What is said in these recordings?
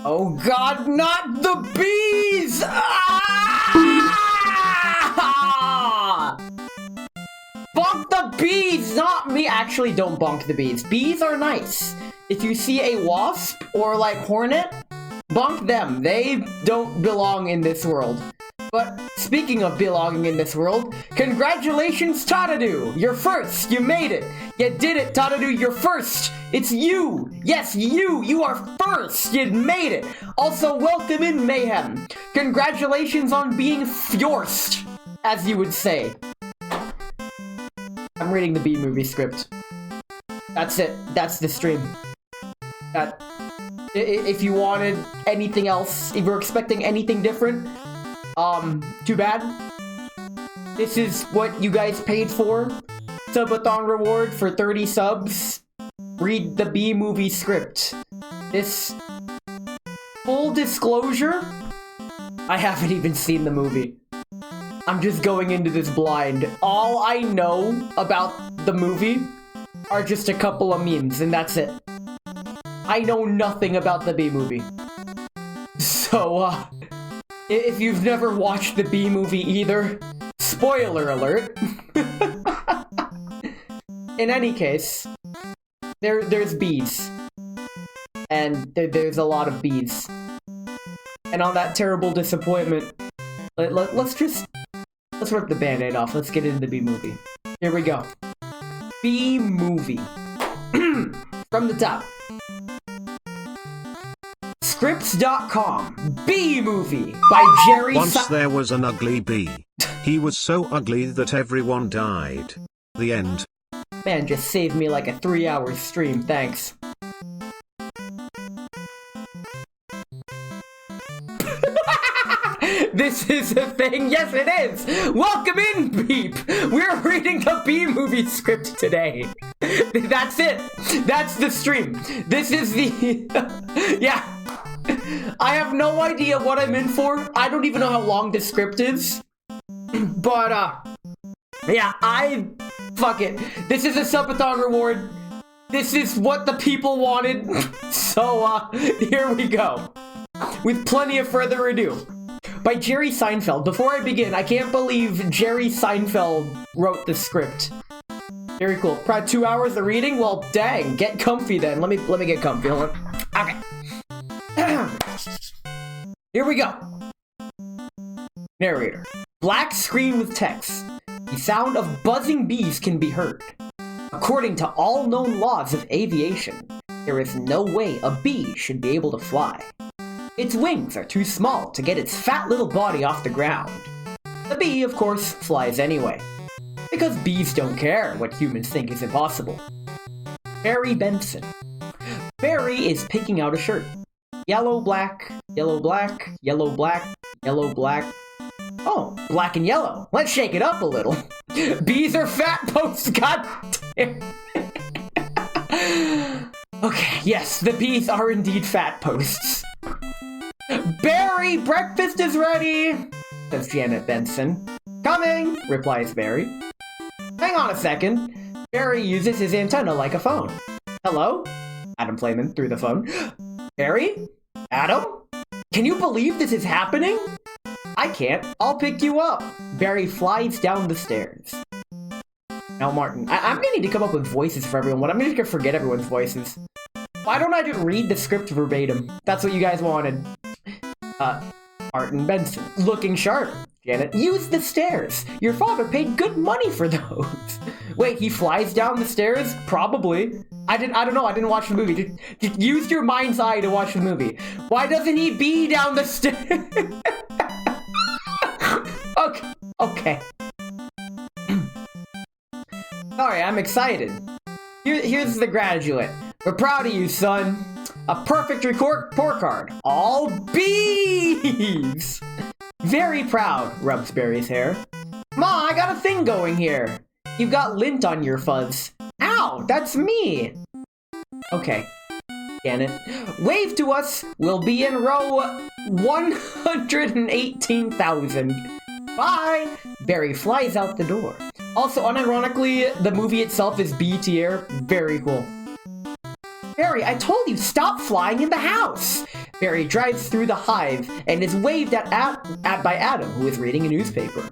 Oh god, not the bees! Ah! Bonk the bees, not me! Actually, don't bonk the bees. Bees are nice. If you see a wasp or like hornet, bonk them. They don't belong in this world. But speaking of belonging in this world, congratulations, Tadadoo! You're first! You made it! You did it, Tadadoo! You're first! It's you! Yes, you! You are first! You made it! Also, welcome in, Mayhem! Congratulations on being fjorst, as you would say. I'm reading the B-movie script. That's it. That's the stream. If you wanted anything else, if you're expecting anything different, too bad. This is what you guys paid for. Subathon reward for 30 subs. Read the B-movie script. This... Full disclosure, I haven't even seen the movie. I'm just going into this blind. All I know about the movie are just a couple of memes, and that's it. I know nothing about the B-movie. So, if you've never watched the B-movie either, spoiler alert. In any case, there's bees. And there's a lot of bees. And on that terrible disappointment, let's rip the band-aid off. Let's get into the B-movie. Here we go. B-movie. From the top. Scripts.com. B-movie by Jerry. Once there was an ugly bee. He was so ugly that everyone died. The end. Man, just saved me like a 3-hour stream, thanks. This is a thing, yes it is! Welcome in, Beep! We're reading the B-movie script today. That's it! That's the stream. This is the... yeah. I have no idea what I'm in for. I don't even know how long this script is. But, yeah, fuck it. This is a subathon reward. This is what the people wanted. So, here we go. With plenty of further ado. By Jerry Seinfeld. Before I begin, I can't believe Jerry Seinfeld wrote the script. Very cool. Probably 2 hours of reading? Well, dang. Get comfy then. Let me get comfy. Hold on. Okay. Here we go. Narrator. Black screen with text. The sound of buzzing bees can be heard. According to all known laws of aviation, there is no way a bee should be able to fly. Its wings are too small to get its fat little body off the ground. The bee, of course, flies anyway. Because bees don't care what humans think is impossible. Barry Benson. Barry is picking out a shirt. Yellow, black, yellow, black, yellow, black, yellow, black. Oh, black and yellow. Let's shake it up a little. Bees are fat posts, god damn. Okay, yes, the bees are indeed fat posts. Barry, breakfast is ready, says Janet Benson. Coming, replies Barry. Hang on a second. Barry uses his antenna like a phone. Hello? Adam Playman through the phone. Barry? Adam? Can you believe this is happening? I can't. I'll pick you up. Barry flies down the stairs. Now, Martin, I'm gonna need to come up with voices for everyone. I'm just gonna forget everyone's voices. Why don't I just read the script verbatim? That's what you guys wanted. Martin Benson. Looking sharp. Janet, use the stairs. Your father paid good money for those. Wait, he flies down the stairs? Probably. I don't know. I didn't watch the movie. Just use your mind's eye to watch the movie. Why doesn't he be down the stairs? Okay. Sorry, I'm excited. Here's the graduate. We're proud of you, son. A perfect report card. All B's! Very proud, rubs Barry's hair. Ma, I got a thing going here. You've got lint on your fuzz. Ow, that's me. Okay. Janet. Wave to us. We'll be in row 118,000. Bye! Barry flies out the door. Also, unironically, the movie itself is B tier. Very cool. Barry, I told you, stop flying in the house! Barry drives through the hive and is waved at by Adam, who is reading a newspaper.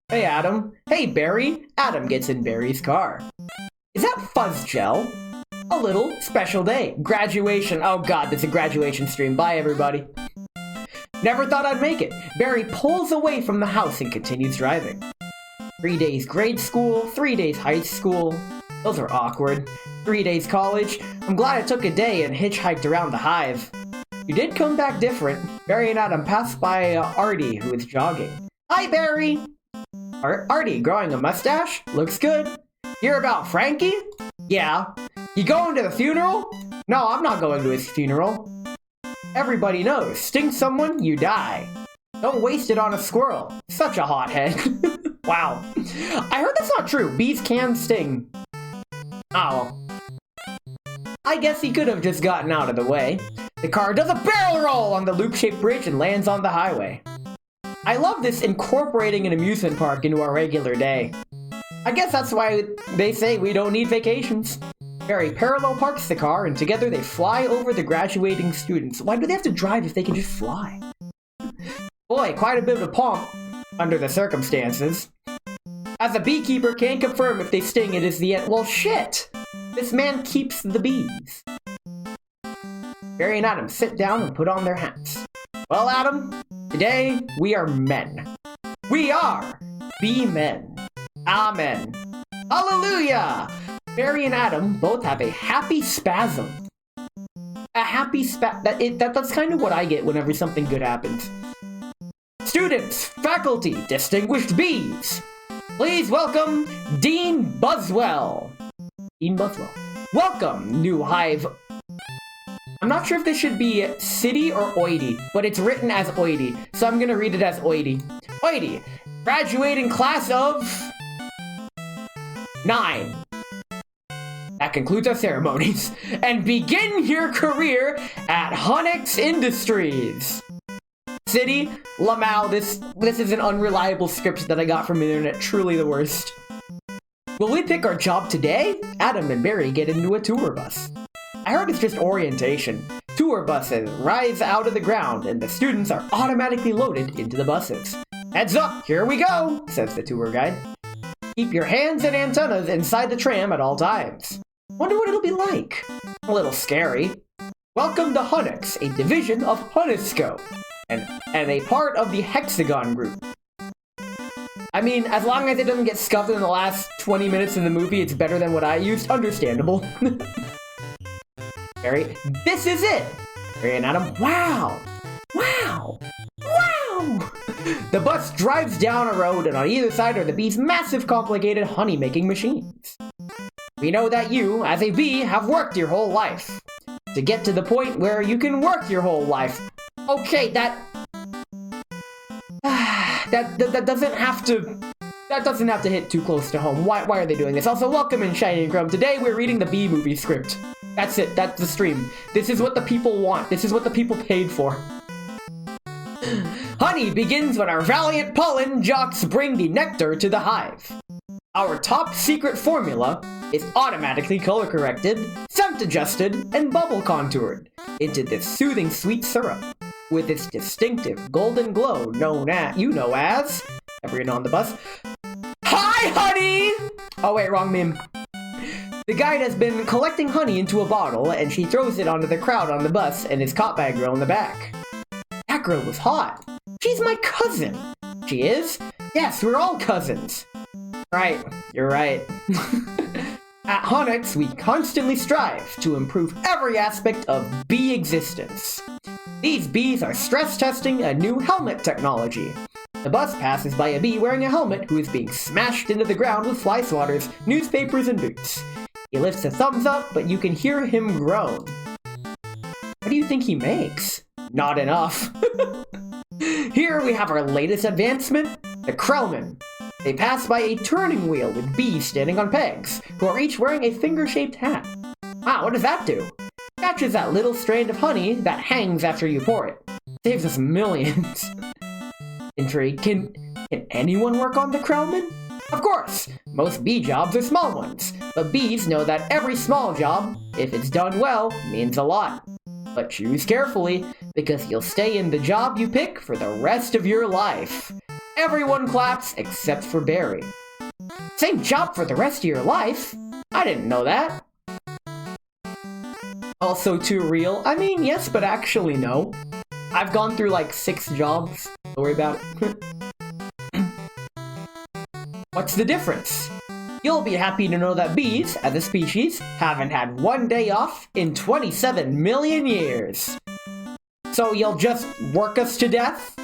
Hey, Adam. Hey, Barry. Adam gets in Barry's car. Is that fuzz gel? A little. Special day. Graduation. Oh god, it's a graduation stream. Bye, everybody. Never thought I'd make it. Barry pulls away from the house and continues driving. 3 days grade school, 3 days high school. Those are awkward. 3 days college. I'm glad I took a day and hitchhiked around the hive. You did come back different. Barry and Adam passed by Artie, who is jogging. Hi, Barry! Artie, growing a mustache? Looks good. Hear about Frankie? Yeah. You going to the funeral? No, I'm not going to his funeral. Everybody knows, sting someone, you die. Don't waste it on a squirrel. Such a hothead. Wow. I heard that's not true. Bees can sting. Oh. I guess he could have just gotten out of the way. The car does a barrel roll on the loop-shaped bridge and lands on the highway. I love this incorporating an amusement park into our regular day. I guess that's why they say we don't need vacations. Barry parallel parks the car, and together they fly over the graduating students. Why do they have to drive if they can just fly? Boy, quite a bit of pomp under the circumstances. As a beekeeper, can't confirm if they sting, it is the end. Well, shit! This man keeps the bees. Barry and Adam sit down and put on their hats. Well, Adam, today we are men. We are bee men. Amen. Hallelujah! Barry and Adam both have a happy spasm. A happy that's kind of what I get whenever something good happens. Students, faculty, distinguished bees, please welcome Dean Buzzwell. Dean Buzzwell. Welcome, new hive. I'm not sure if this should be City or Oity, but it's written as Oity, so I'm gonna read it as Oity. Oity, graduating class of 9. That concludes our ceremonies, and begin your career at Honix Industries. City, Lamau, this is an unreliable script that I got from the internet, truly the worst. Will we pick our job today? Adam and Barry get into a tour bus. I heard it's just orientation. Tour buses rise out of the ground, and the students are automatically loaded into the buses. Heads up, here we go, says the tour guide. Keep your hands and antennas inside the tram at all times. Wonder what it'll be like. A little scary. Welcome to Honix, a division of Honisco, and a part of the Hexagon group. I mean, as long as it doesn't get scuffed in the last 20 minutes of the movie, it's better than what I used. Understandable. Barry, this is it! Barry and Adam, wow! Wow! Wow! The bus drives down a road, and on either side are the bees' massive, complicated honey-making machines. We know that you, as a bee, have worked your whole life. To get to the point where you can work your whole life. Okay, that doesn't have to... That doesn't have to hit too close to home. Why are they doing this? Also, welcome in Shining Crumb. Today we're reading the Bee Movie script. That's it. That's the stream. This is what the people want. This is what the people paid for. Honey begins when our valiant pollen jocks bring the nectar to the hive. Our top secret formula is automatically color corrected, scent adjusted, and bubble contoured into this soothing sweet syrup with its distinctive golden glow known as everyone on the bus. Hi, honey! Oh wait, wrong meme. The guide has been collecting honey into a bottle, and she throws it onto the crowd on the bus and is caught by a girl in the back. That girl was hot. She's my cousin. She is? Yes, we're all cousins. Right, you're right. At Honix, we constantly strive to improve every aspect of bee existence. These bees are stress testing a new helmet technology. The bus passes by a bee wearing a helmet who is being smashed into the ground with fly swatters, newspapers, and boots. He lifts a thumbs up, but you can hear him groan. What do you think he makes? Not enough. Here we have our latest advancement, the Krellman. They pass by a turning wheel with bees standing on pegs, who are each wearing a finger-shaped hat. Wow, what does that do? Catches that little strand of honey that hangs after you pour it. Saves us millions. Intrigue, can anyone work on the Krellman? Of course, most bee jobs are small ones, but bees know that every small job, if it's done well, means a lot. But choose carefully, because you'll stay in the job you pick for the rest of your life. Everyone claps except for Barry. Same job for the rest of your life? I didn't know that. Also too real? I mean, yes, but actually no. I've gone through like 6 jobs. Don't worry about it. What's the difference? You'll be happy to know that bees, as a species, haven't had one day off in 27 million years. So you'll just work us to death?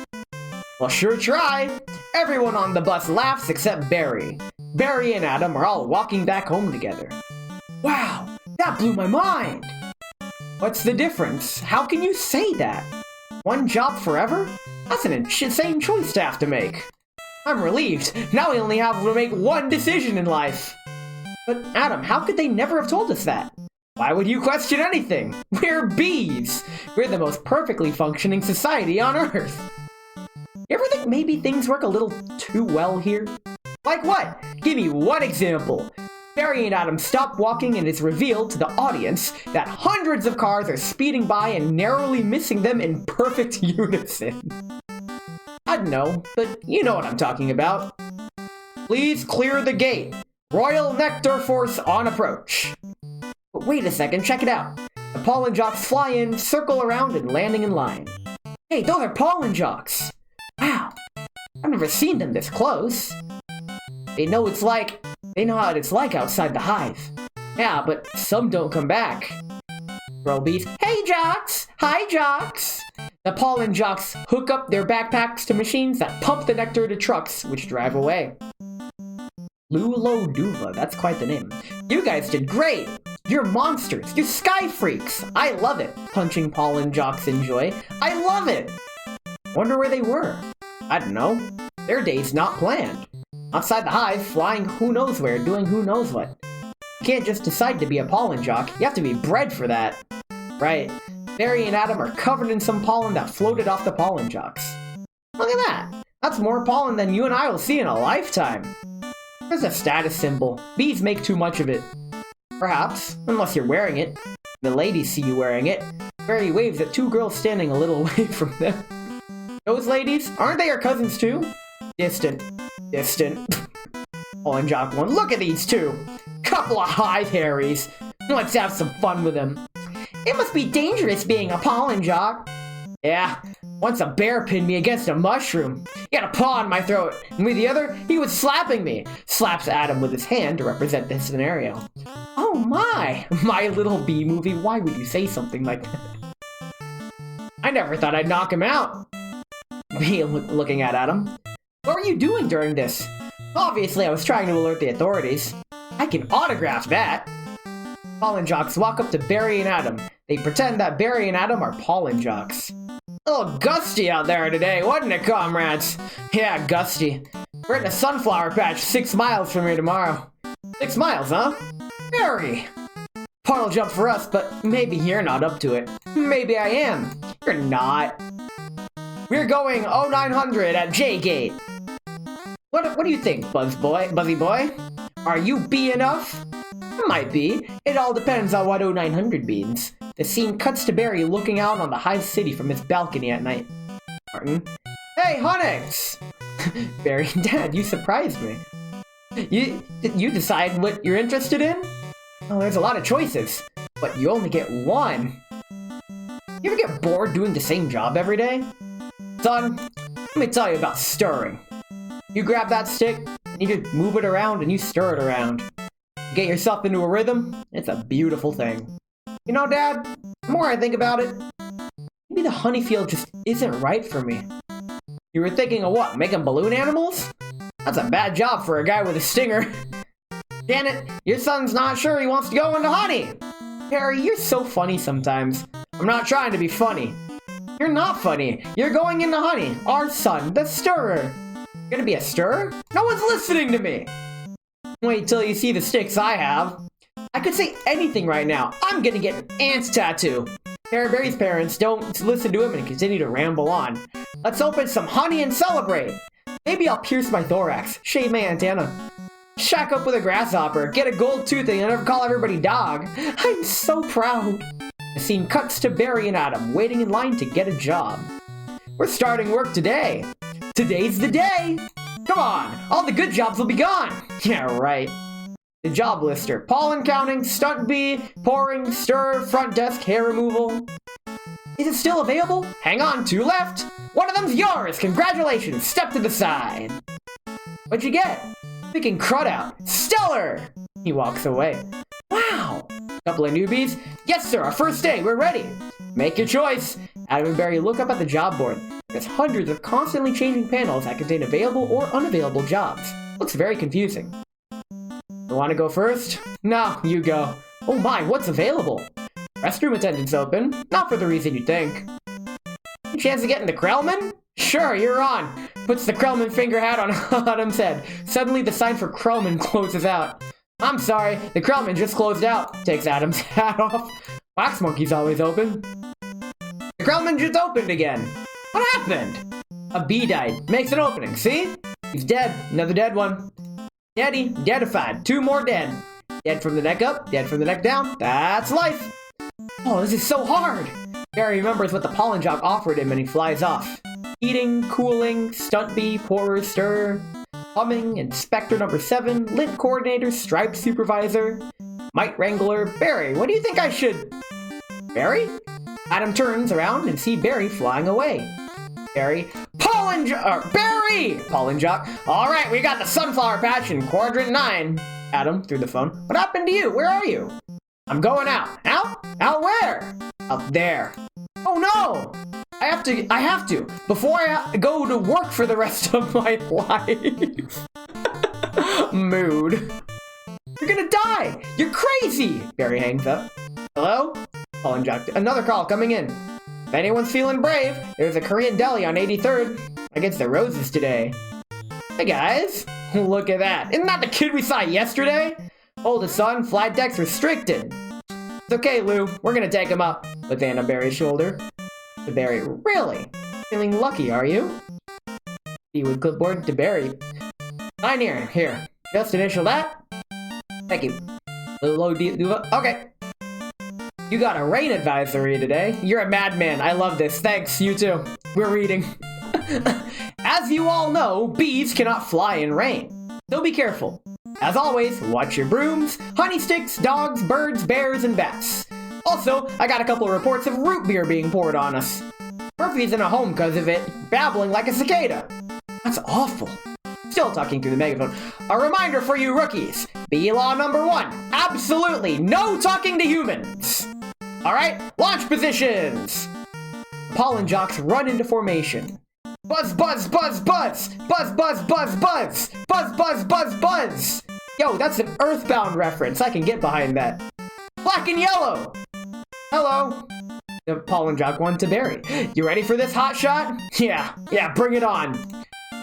Well, sure try. Everyone on the bus laughs except Barry. Barry and Adam are all walking back home together. Wow, that blew my mind! What's the difference? How can you say that? One job forever? That's an insane choice to have to make. I'm relieved. Now we only have to make one decision in life. But Adam, how could they never have told us that? Why would you question anything? We're bees. We're the most perfectly functioning society on Earth. You ever think maybe things work a little too well here? Like what? Give me one example. Barry and Adam stop walking and it's revealed to the audience that hundreds of cars are speeding by and narrowly missing them in perfect unison. I don't know, but you know what I'm talking about. Please clear the gate. Royal Nectar Force on approach. But wait a second, check it out. The pollen jocks fly in, circle around, and landing in line. Hey, those are pollen jocks! Wow, I've never seen them this close. They know how it's like outside the hive. Yeah, but some don't come back. Girl bees, hey jocks! Hi jocks! The pollen jocks hook up their backpacks to machines that pump the nectar to trucks, which drive away. Luloduva, that's quite the name. You guys did great! You're monsters! You're sky freaks! I love it! Punching pollen jocks in joy. I love it! Wonder where they were. I don't know. Their day's not planned. Outside the hive, flying who knows where, doing who knows what. You can't just decide to be a pollen jock. You have to be bred for that. Right. Barry and Adam are covered in some pollen that floated off the pollen jocks. Look at that! That's more pollen than you and I will see in a lifetime. There's a status symbol. Bees make too much of it. Perhaps, unless you're wearing it. The ladies see you wearing it. Barry waves at two girls standing a little away from them. Those ladies, aren't they your cousins too? Distant. Pollen jock 1, look at these two! Couple of hive Harrys. Let's have some fun with them. It must be dangerous being a pollen jock. Yeah, once a bear pinned me against a mushroom. He had a paw in my throat, and with the other, he was slapping me. Slaps Adam with his hand to represent this scenario. Oh my! My Little Bee Movie, why would you say something like that? I never thought I'd knock him out. Me looking at Adam. What were you doing during this? Obviously, I was trying to alert the authorities. I can autograph that. Pollen jocks walk up to Barry and Adam. They pretend that Barry and Adam are pollen jocks. A little gusty out there today, wasn't it, comrades? Yeah, gusty. We're in a sunflower patch 6 miles from here tomorrow. 6 miles, huh? Barry! Puddle jump for us, but maybe you're not up to it. Maybe I am. You're not. We're going 0900 at J-Gate. What do you think, Buzzy boy? Are you bee enough? Might be. It all depends on what 0900 means. The scene cuts to Barry looking out on the hive city from his balcony at night. Martin. Hey, Honix! Barry, Dad, you surprised me. You decide what you're interested in? Oh, there's a lot of choices, but you only get one. You ever get bored doing the same job every day? Son, let me tell you about stirring. You grab that stick, and you just move it around and you stir it around. You get yourself into a rhythm, it's a beautiful thing. You know, Dad, the more I think about it, maybe the honey field just isn't right for me. You were thinking of what, making balloon animals? That's a bad job for a guy with a stinger. Damn it, your son's not sure he wants to go into honey. Harry, you're so funny sometimes. I'm not trying to be funny. You're not funny. You're going into honey. Our son, the stirrer. You're gonna be a stirrer? No one's listening to me. Wait till you see the sticks I have. I could say anything right now. I'm gonna get an ant's tattoo. Barry's parents don't listen to him and continue to ramble on. Let's open some honey and celebrate. Maybe I'll pierce my thorax, shave my antenna, shack up with a grasshopper, get a gold toothing, and never call everybody dog. I'm so proud. The scene cuts to Barry and Adam waiting in line to get a job. We're starting work today. Today's the day. Come on, all the good jobs will be gone. Yeah, right. The job lister: pollen counting, stunt bee, pouring, stir, front desk, hair removal. Is it still available? Hang on, 2 left. One of them's yours. Congratulations. Step to the side. What'd you get? Picking crud out. Stellar. He walks away. Wow. Couple of newbies. Yes, sir. Our first day. We're ready. Make your choice. Adam and Barry look up at the job board. There's hundreds of constantly changing panels that contain available or unavailable jobs. Looks very confusing. You want to go first? No, you go. Oh my, what's available? Restroom attendant's open. Not for the reason you think. Any chance of getting the Krellman? Sure, you're on. Puts the Krellman finger hat on Adam's head. Suddenly the sign for Krellman closes out. I'm sorry, the Krellman just closed out. Takes Adam's hat off. Wax Monkey's always open. The Krellman just opened again. What happened? A bee died. Makes an opening, see? He's dead. Another dead one. Deady, deadified. 2 more dead. Dead from the neck up, dead from the neck down. That's life. Oh, this is so hard. Barry remembers what the pollen jock offered him and he flies off. Eating, cooling, stunt bee, pourer, stir, humming, inspector number 7, lint coordinator, stripe supervisor, mite wrangler. Barry, what do you think I should... Barry? Adam turns around and sees Barry flying away. Barry. Barry! Paul and Jock. All right, we got the sunflower patch in quadrant 9. Adam, through the phone. What happened to you? Where are you? I'm going out. Out? Out where? Out there. Oh no! I have to. Before I go to work for the rest of my life. Mood. You're gonna die! You're crazy! Barry hangs up. Hello? Paul and Jock. Another call coming in. If anyone's feeling brave, there's a Korean deli on 83rd. Against the Roses today. Hey guys. Look at that. Isn't that the kid we saw yesterday? Oldest son, flight deck's restricted. It's okay, Lou. We're gonna take him up. With Anna Barry's shoulder. To Barry. Really? Feeling lucky, are you? He with clipboard to Barry. Sign here. Here. Just initial that. Thank you. Okay. You got a rain advisory today. You're a madman. I love this. Thanks. You too. We're reading. As you all know, bees cannot fly in rain. So be careful. As always, watch your brooms, honey sticks, dogs, birds, bears, and bats. Also, I got a couple of reports of root beer being poured on us. Murphy's in a home because of it, babbling like a cicada. That's awful. Still talking through the megaphone. A reminder for you rookies. Bee law number 1. Absolutely no talking to humans. Alright, launch positions. Paul and Jocks run into formation. Buzz, buzz, buzz, buzz. Buzz, buzz, buzz, buzz. Buzz, buzz, buzz, buzz. Yo, that's an Earthbound reference. I can get behind that. Black and yellow. Hello. Paul and Jock one to Barry. You ready for this hot shot? Yeah, bring it on.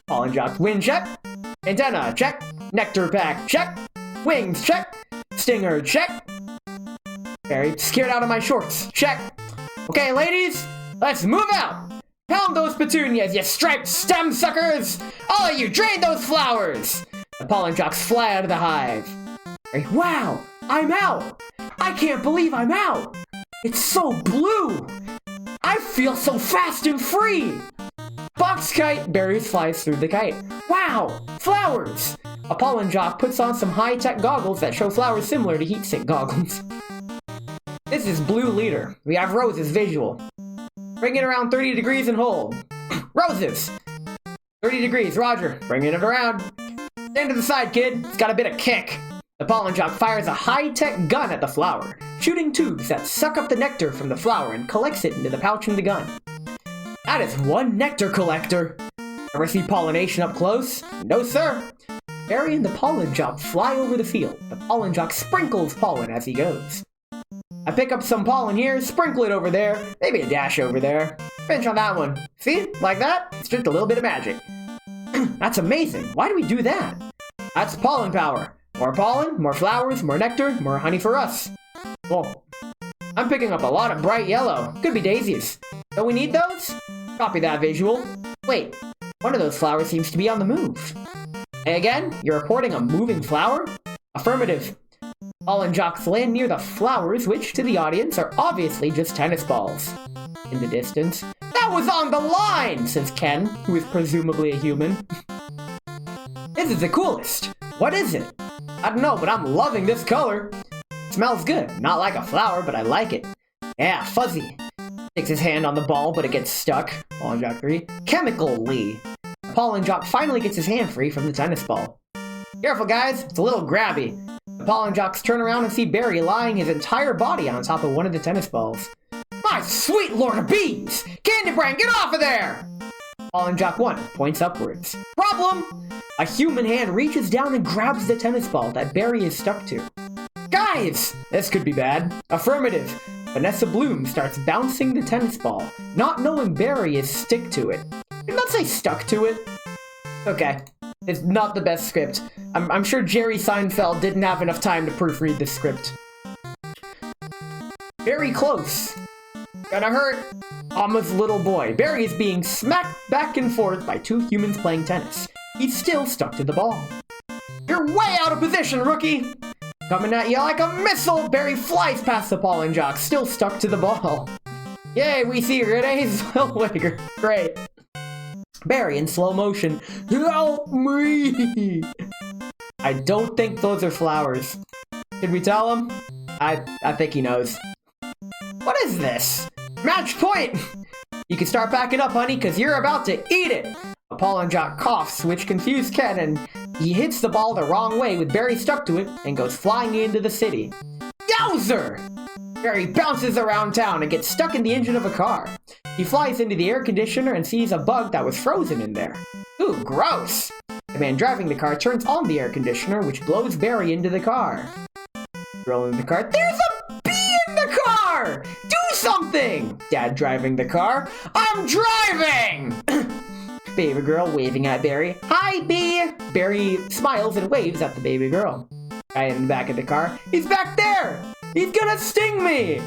Paul and Jock. Wind check. Antenna check. Nectar pack check. Wings check. Stinger check. Barry, scared out of my shorts. Check. Okay, ladies, let's move out. Pound those petunias, you striped stem suckers. All of you, drain those flowers. The Paul and Jocks fly out of the hive. Barry, wow, I'm out. I can't believe I'm out. It's so blue. I feel so fast and free. Box kite. Barry flies through the kite. Wow, flowers. Paul and Jock puts on some high-tech goggles that show flowers similar to heatsink goggles. This is Blue Leader. We have Roses visual. Bring it around 30 degrees and hold. Roses. 30 degrees, roger. Bringing it around. Stand to the side, kid. It's got a bit of kick. The Paul and Jock fires a high-tech gun at the flower, shooting tubes that suck up the nectar from the flower and collects it into the pouch in the gun. That is one nectar collector. Ever see pollination up close? No, sir. Barry and the Pollen Jock fly over the field. The Pollen Jock sprinkles pollen as he goes. I pick up some pollen here, sprinkle it over there, maybe a dash over there. Pinch on that one. See? Like that? It's just a little bit of magic. That's amazing. Why do we do that? That's pollen power. More pollen, more flowers, more nectar, more honey for us. Whoa. I'm picking up a lot of bright yellow. Could be daisies. Don't we need those? Copy that visual. Wait, one of those flowers seems to be on the move. Hey again, you're reporting a moving flower? Affirmative. Paul and Jocks land near the flowers, which, to the audience, are obviously just tennis balls. In the distance, that was on the line, says Ken, who is presumably a human. This is the coolest. What is it? I don't know, but I'm loving this color. It smells good. Not like a flower, but I like it. Yeah, fuzzy. Sticks his hand on the ball, but it gets stuck. Paul and Jock 3. Chemically. Paul and Jock finally gets his hand free from the tennis ball. Careful, guys. It's a little grabby. The Paul and Jocks turn around and see Barry lying his entire body on top of one of the tennis balls. My sweet lord of bees! Candy Brain, get off of there! Paul and Jock 1 points upwards. Problem! A human hand reaches down and grabs the tennis ball that Barry is stuck to. Guys! This could be bad. Affirmative. Vanessa Bloom starts bouncing the tennis ball, not knowing Barry is stick to it. Did not say stuck to it. Okay. It's not the best script. I'm sure Jerry Seinfeld didn't have enough time to proofread this script. Very close. Gonna hurt. Alma's little boy. Barry is being smacked back and forth by two humans playing tennis. He's still stuck to the ball. You're way out of position, rookie! Coming at you like a missile, Barry flies past the Paul and Jock, still stuck to the ball. Yay, we see Renee's Wigger. Great. Barry in slow motion. Help me! I don't think those are flowers. Did we tell him? I think he knows. What is this? Match point! You can start packing up, honey, because you're about to eat it. Apollon Jock coughs, which confused Ken, and he hits the ball the wrong way with Barry stuck to it and goes flying into the city. Yowzer! Barry bounces around town and gets stuck in the engine of a car. He flies into the air conditioner and sees a bug that was frozen in there. Ooh, gross! The man driving the car turns on the air conditioner, which blows Barry into the car. Girl in the car, there's a bee in the car! Do something! Dad driving the car, I'm driving! Baby girl waving at Barry, hi bee! Barry smiles and waves at the baby girl. Guy in the back of the car, he's back there! He's gonna sting me!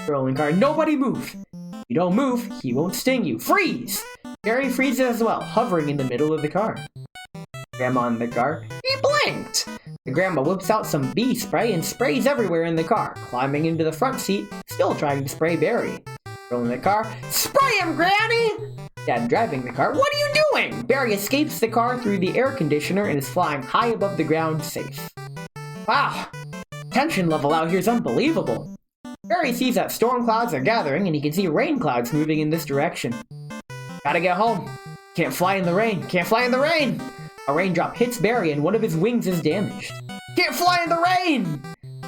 Girl in the car, nobody move! If you don't move, he won't sting you. Freeze! Barry freezes as well, hovering in the middle of the car. Grandma in the car, he blinked! The grandma whips out some bee spray and sprays everywhere in the car, climbing into the front seat, still trying to spray Barry. Girl in the car, spray him, Granny! Dad driving the car, what are you doing? Barry escapes the car through the air conditioner and is flying high above the ground safe. Wow, tension level out here is unbelievable. Barry sees that storm clouds are gathering and he can see rain clouds moving in this direction. Gotta get home. Can't fly in the rain. Can't fly in the rain. A raindrop hits Barry and one of his wings is damaged. Can't fly in the rain!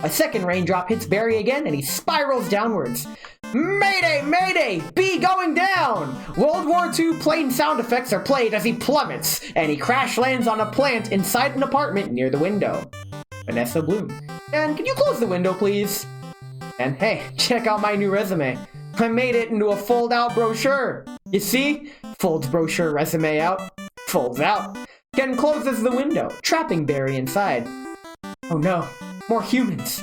A second raindrop hits Barry again and he spirals downwards. Mayday! Mayday! Bee going down! World War II plane sound effects are played as he plummets and he crash lands on a plant inside an apartment near the window. Vanessa Bloom. And can you close the window, please? And hey, check out my new resume. I made it into a fold-out brochure. You see? Folds brochure resume out. Folds out. Ken closes the window, trapping Barry inside. Oh no, more humans.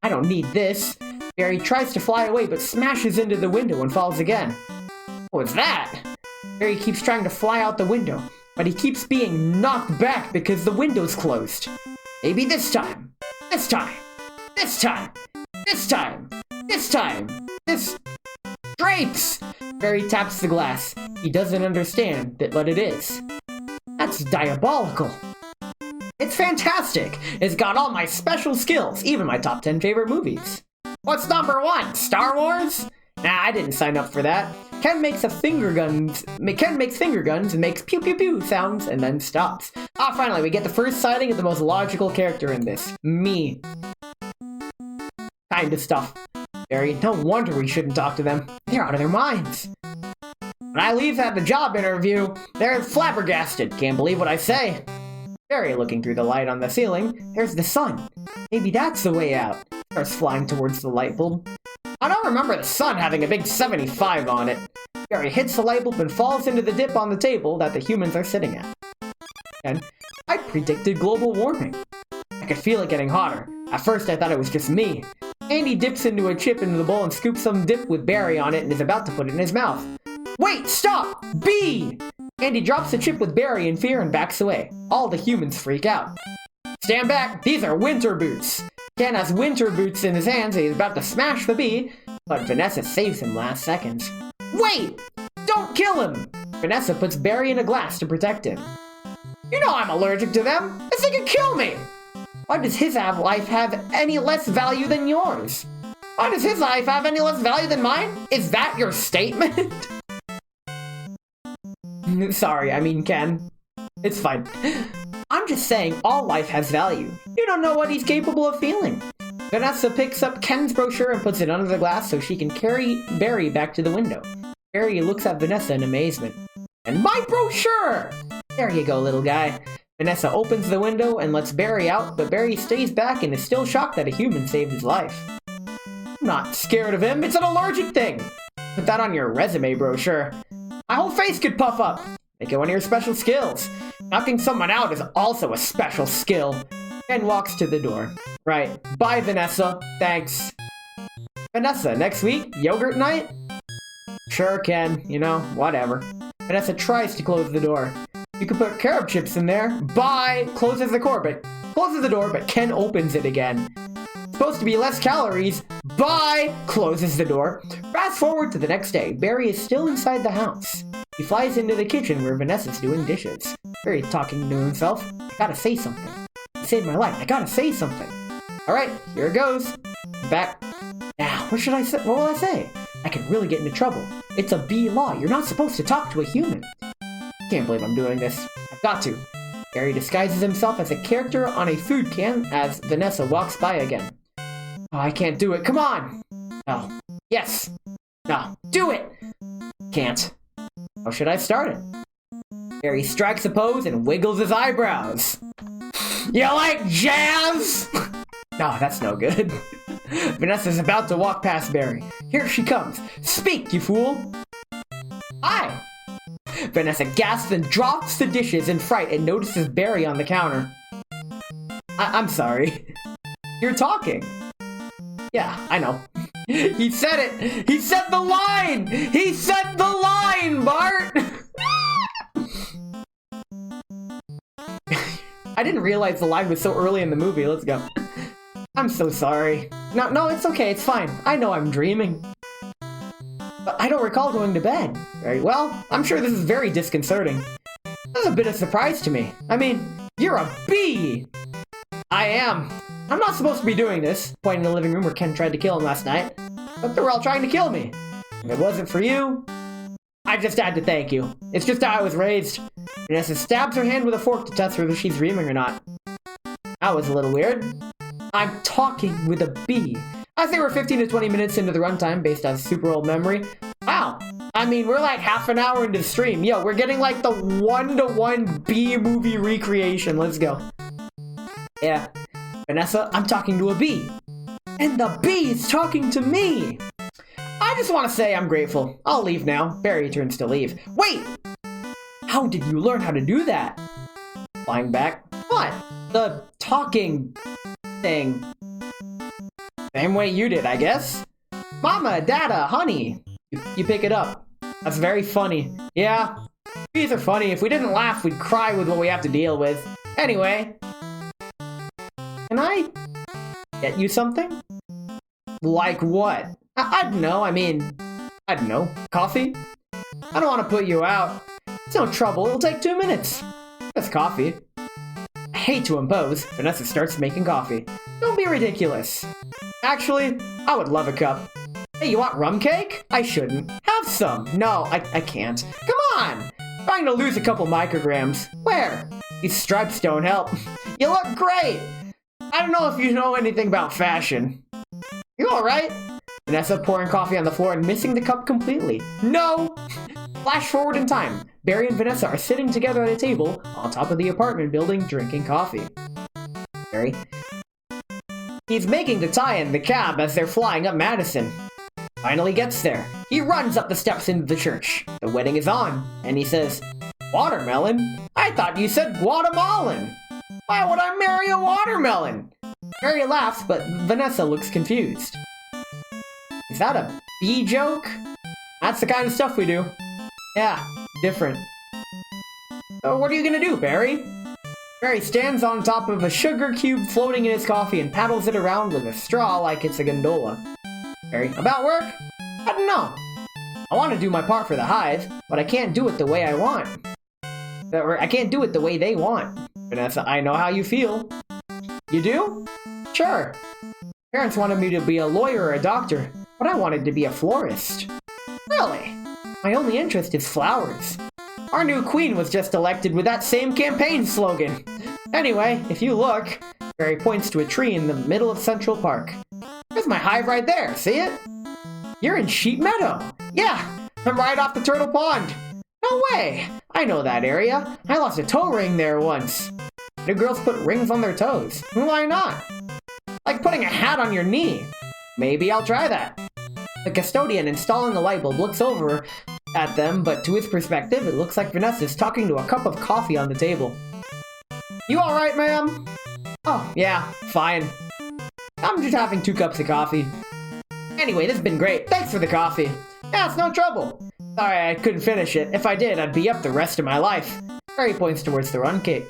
I don't need this. Barry tries to fly away but smashes into the window and falls again. What's that? Barry keeps trying to fly out the window, but he keeps being knocked back because the window's closed. Maybe this time. This time. This time. This time. This time. This... Drapes! Barry taps the glass. He doesn't understand what it is. That's diabolical. It's fantastic. It's got all my special skills, even my top 10 favorite movies. What's number 1? Star Wars? Nah, I didn't sign up for that. Ken makes finger guns and makes pew pew pew sounds and then stops. Finally, we get the first sighting of the most logical character in this. Me. Kind of stuff. Barry, no wonder we shouldn't talk to them. They're out of their minds. When I leave at the job interview, they're flabbergasted. Can't believe what I say. Barry, looking through the light on the ceiling, there's the sun. Maybe that's the way out. Starts flying towards the light bulb. I don't remember the sun having a big 75 on it. Barry hits the light bulb and falls into the dip on the table that the humans are sitting at. And I predicted global warming. I could feel it getting hotter. At first I thought it was just me. Andy dips into a chip into the bowl and scoops some dip with Barry on it and is about to put it in his mouth. Wait, stop! Bee! Andy drops the chip with Barry in fear and backs away. All the humans freak out. Stand back, these are winter boots. Ken has winter boots in his hands and he's about to smash the bee, but Vanessa saves him last second. Wait! Don't kill him! Vanessa puts Barry in a glass to protect him. You know I'm allergic to them! This thing could kill me! Why does his life have any less value than yours? Why does his life have any less value than mine? Is that your statement? Sorry, I mean Ken. It's fine. I'm just saying all life has value. You don't know what he's capable of feeling. Vanessa picks up Ken's brochure and puts it under the glass so she can carry Barry back to the window. Barry looks at Vanessa in amazement. And my brochure! There you go, little guy. Vanessa opens the window and lets Barry out, but Barry stays back and is still shocked that a human saved his life. I'm not scared of him, it's an allergic thing. Put that on your resume brochure. My whole face could puff up. Make it one of your special skills. Knocking someone out is also a special skill. Ken walks to the door. Right. Bye, Vanessa. Thanks. Vanessa, next week, yogurt night? Sure, Ken. You know, whatever. Vanessa tries to close the door. You could put carob chips in there. Bye! Closes the door, but Ken opens it again. Supposed to be less calories. Bye! Closes the door. Fast forward to the next day. Barry is still inside the house. He flies into the kitchen where Vanessa's doing dishes. Barry talking to himself. I gotta say something. You saved my life. I gotta say something. Alright, here it goes. Back. Now, what should I say? What will I say? I could really get into trouble. It's a bee law. You're not supposed to talk to a human. Can't believe I'm doing this. I've got to. Barry disguises himself as a character on a food can as Vanessa walks by again. Oh, I can't do it. Come on! Oh, yes! No, do it! Can't. How should I start it? Barry strikes a pose and wiggles his eyebrows. You like jazz? No, that's no good. Vanessa's about to walk past Barry. Here she comes. Speak, you fool! Hi! Vanessa gasps and drops the dishes in fright and notices Barry on the counter. I'm sorry. You're talking. Yeah, I know. He said it! He said the line! He said the line, Bart! I didn't realize the line was so early in the movie. Let's go. I'm so sorry. No, it's okay. It's fine. I know I'm dreaming. But I don't recall going to bed. Very well. I'm sure this is very disconcerting. That's a bit of surprise to me. I mean, you're a bee! I am. I'm not supposed to be doing this, pointing in the living room where Ken tried to kill him last night. But they were all trying to kill me. If it wasn't for you, I just had to thank you. It's just how I was raised. Vanessa stabs her hand with a fork to test whether she's dreaming or not. That was a little weird. I'm talking with a bee. As they were 15 to 20 minutes into the runtime based on super old memory. Wow. I mean, we're like half an hour into the stream. Yo, we're getting like the 1-to-1 bee movie recreation. Let's go. Yeah. Vanessa, I'm talking to a bee. And the bee is talking to me. I just want to say I'm grateful. I'll leave now. Barry turns to leave. Wait! How did you learn how to do that? Flying back. What? The talking thing. Same way you did, I guess. Mama, Dada, honey. You pick it up. That's very funny. Yeah, bees are funny. If we didn't laugh, we'd cry with what we have to deal with. Anyway. Can I get you something? Like what? I don't know. I mean, I don't know. Coffee? I don't want to put you out. It's no trouble. It'll take 2 minutes. That's coffee. I hate to impose. Vanessa starts making coffee. Don't be ridiculous. Actually, I would love a cup. Hey, you want rum cake? I shouldn't. Have some. No, I can't. Come on! I'm trying to lose a couple micrograms. Where? These stripes don't help. You look great! I don't know if you know anything about fashion. You alright? Vanessa pouring coffee on the floor and missing the cup completely. No! Flash forward in time. Barry and Vanessa are sitting together at a table on top of the apartment building drinking coffee. Barry. He's making the tie in the cab as they're flying up Madison. Finally gets there. He runs up the steps into the church. The wedding is on, and he says, Watermelon? I thought you said Guatemalan. Why would I marry a watermelon? Barry laughs, but Vanessa looks confused. Is that a bee joke? That's the kind of stuff we do. Yeah, different. So what are you gonna do, Barry? Barry stands on top of a sugar cube floating in his coffee and paddles it around with a straw like it's a gondola. Barry, about work? I don't know. I want to do my part for the hive, but I can't do it the way I want. Or I can't do it the way they want. Vanessa, I know how you feel. You do? Sure. Parents wanted me to be a lawyer or a doctor, but I wanted to be a florist. Really? My only interest is flowers. Our new queen was just elected with that same campaign slogan. Anyway, if you look, Barry points to a tree in the middle of Central Park. There's my hive right there, see it? You're in Sheep Meadow. Yeah, I'm right off the Turtle Pond. No way! I know that area. I lost a toe ring there once. The girls put rings on their toes. Why not? Like putting a hat on your knee. Maybe I'll try that. The custodian installing the light bulb looks over at them, but to his perspective, it looks like Vanessa's talking to a cup of coffee on the table. You alright, ma'am? Oh, yeah, fine. I'm just having 2 cups of coffee. Anyway, this has been great. Thanks for the coffee. Yeah, it's no trouble. Sorry I couldn't finish it. If I did, I'd be up the rest of my life. Barry points towards the run cake.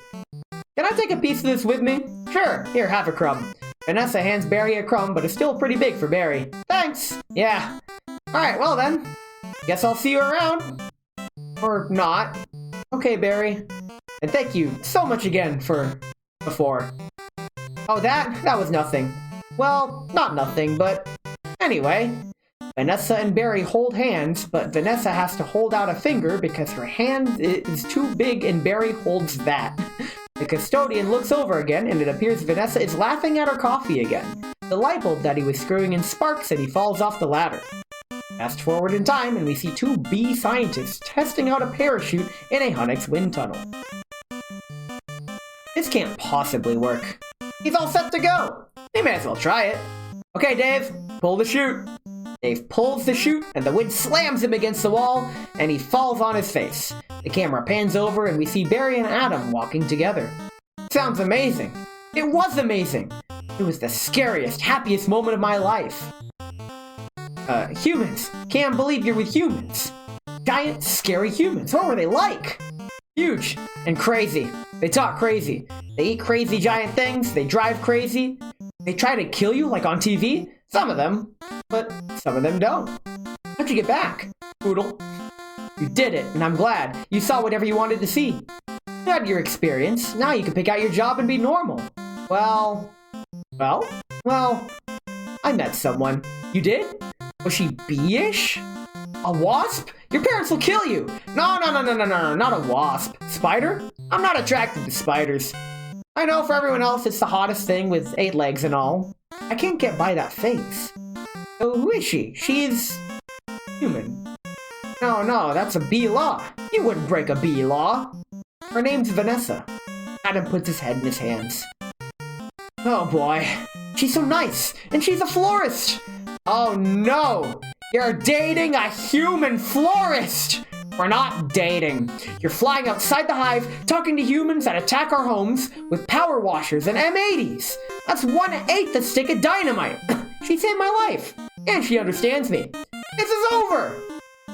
Can I take a piece of this with me? Sure. Here, have a crumb. Vanessa hands Barry a crumb, but it's still pretty big for Barry. Thanks. Yeah. Alright, well then. Guess I'll see you around. Or not. Okay, Barry. And thank you so much again for before. Oh, that was nothing. Well, not nothing, but anyway. Vanessa and Barry hold hands, but Vanessa has to hold out a finger because her hand is too big and Barry holds that. The custodian looks over again, and it appears Vanessa is laughing at her coffee again. The light bulb that he was screwing in sparks and he falls off the ladder. Fast forward in time, and we see two bee scientists testing out a parachute in a Hunix wind tunnel. This can't possibly work. He's all set to go. They may as well try it. Okay, Dave, pull the chute. Dave pulls the chute, and the wind slams him against the wall, and he falls on his face. The camera pans over, and we see Barry and Adam walking together. Sounds amazing. It was amazing. It was the scariest, happiest moment of my life. Humans. Can't believe you're with humans. Giant, scary humans. What were they like? Huge and crazy. They talk crazy. They eat crazy giant things. They drive crazy. They try to kill you like on TV. Some of them. But some of them don't. How'd you get back, Poodle? You did it, and I'm glad. You saw whatever you wanted to see. You had your experience. Now you can pick out your job and be normal. Well, I met someone. You did? Was she bee-ish? A wasp? Your parents will kill you. No, not a wasp. Spider? I'm not attracted to spiders. I know for everyone else it's the hottest thing with 8 legs and all. I can't get by that face. So who is she? She's human. No, that's a bee law. You wouldn't break a bee law. Her name's Vanessa. Adam puts his head in his hands. Oh boy. She's so nice, and she's a florist. Oh no! You're dating a human florist! We're not dating. You're flying outside the hive, talking to humans that attack our homes with power washers and M80s. That's 1/8 the stick of dynamite. She saved my life, and she understands me. This is over!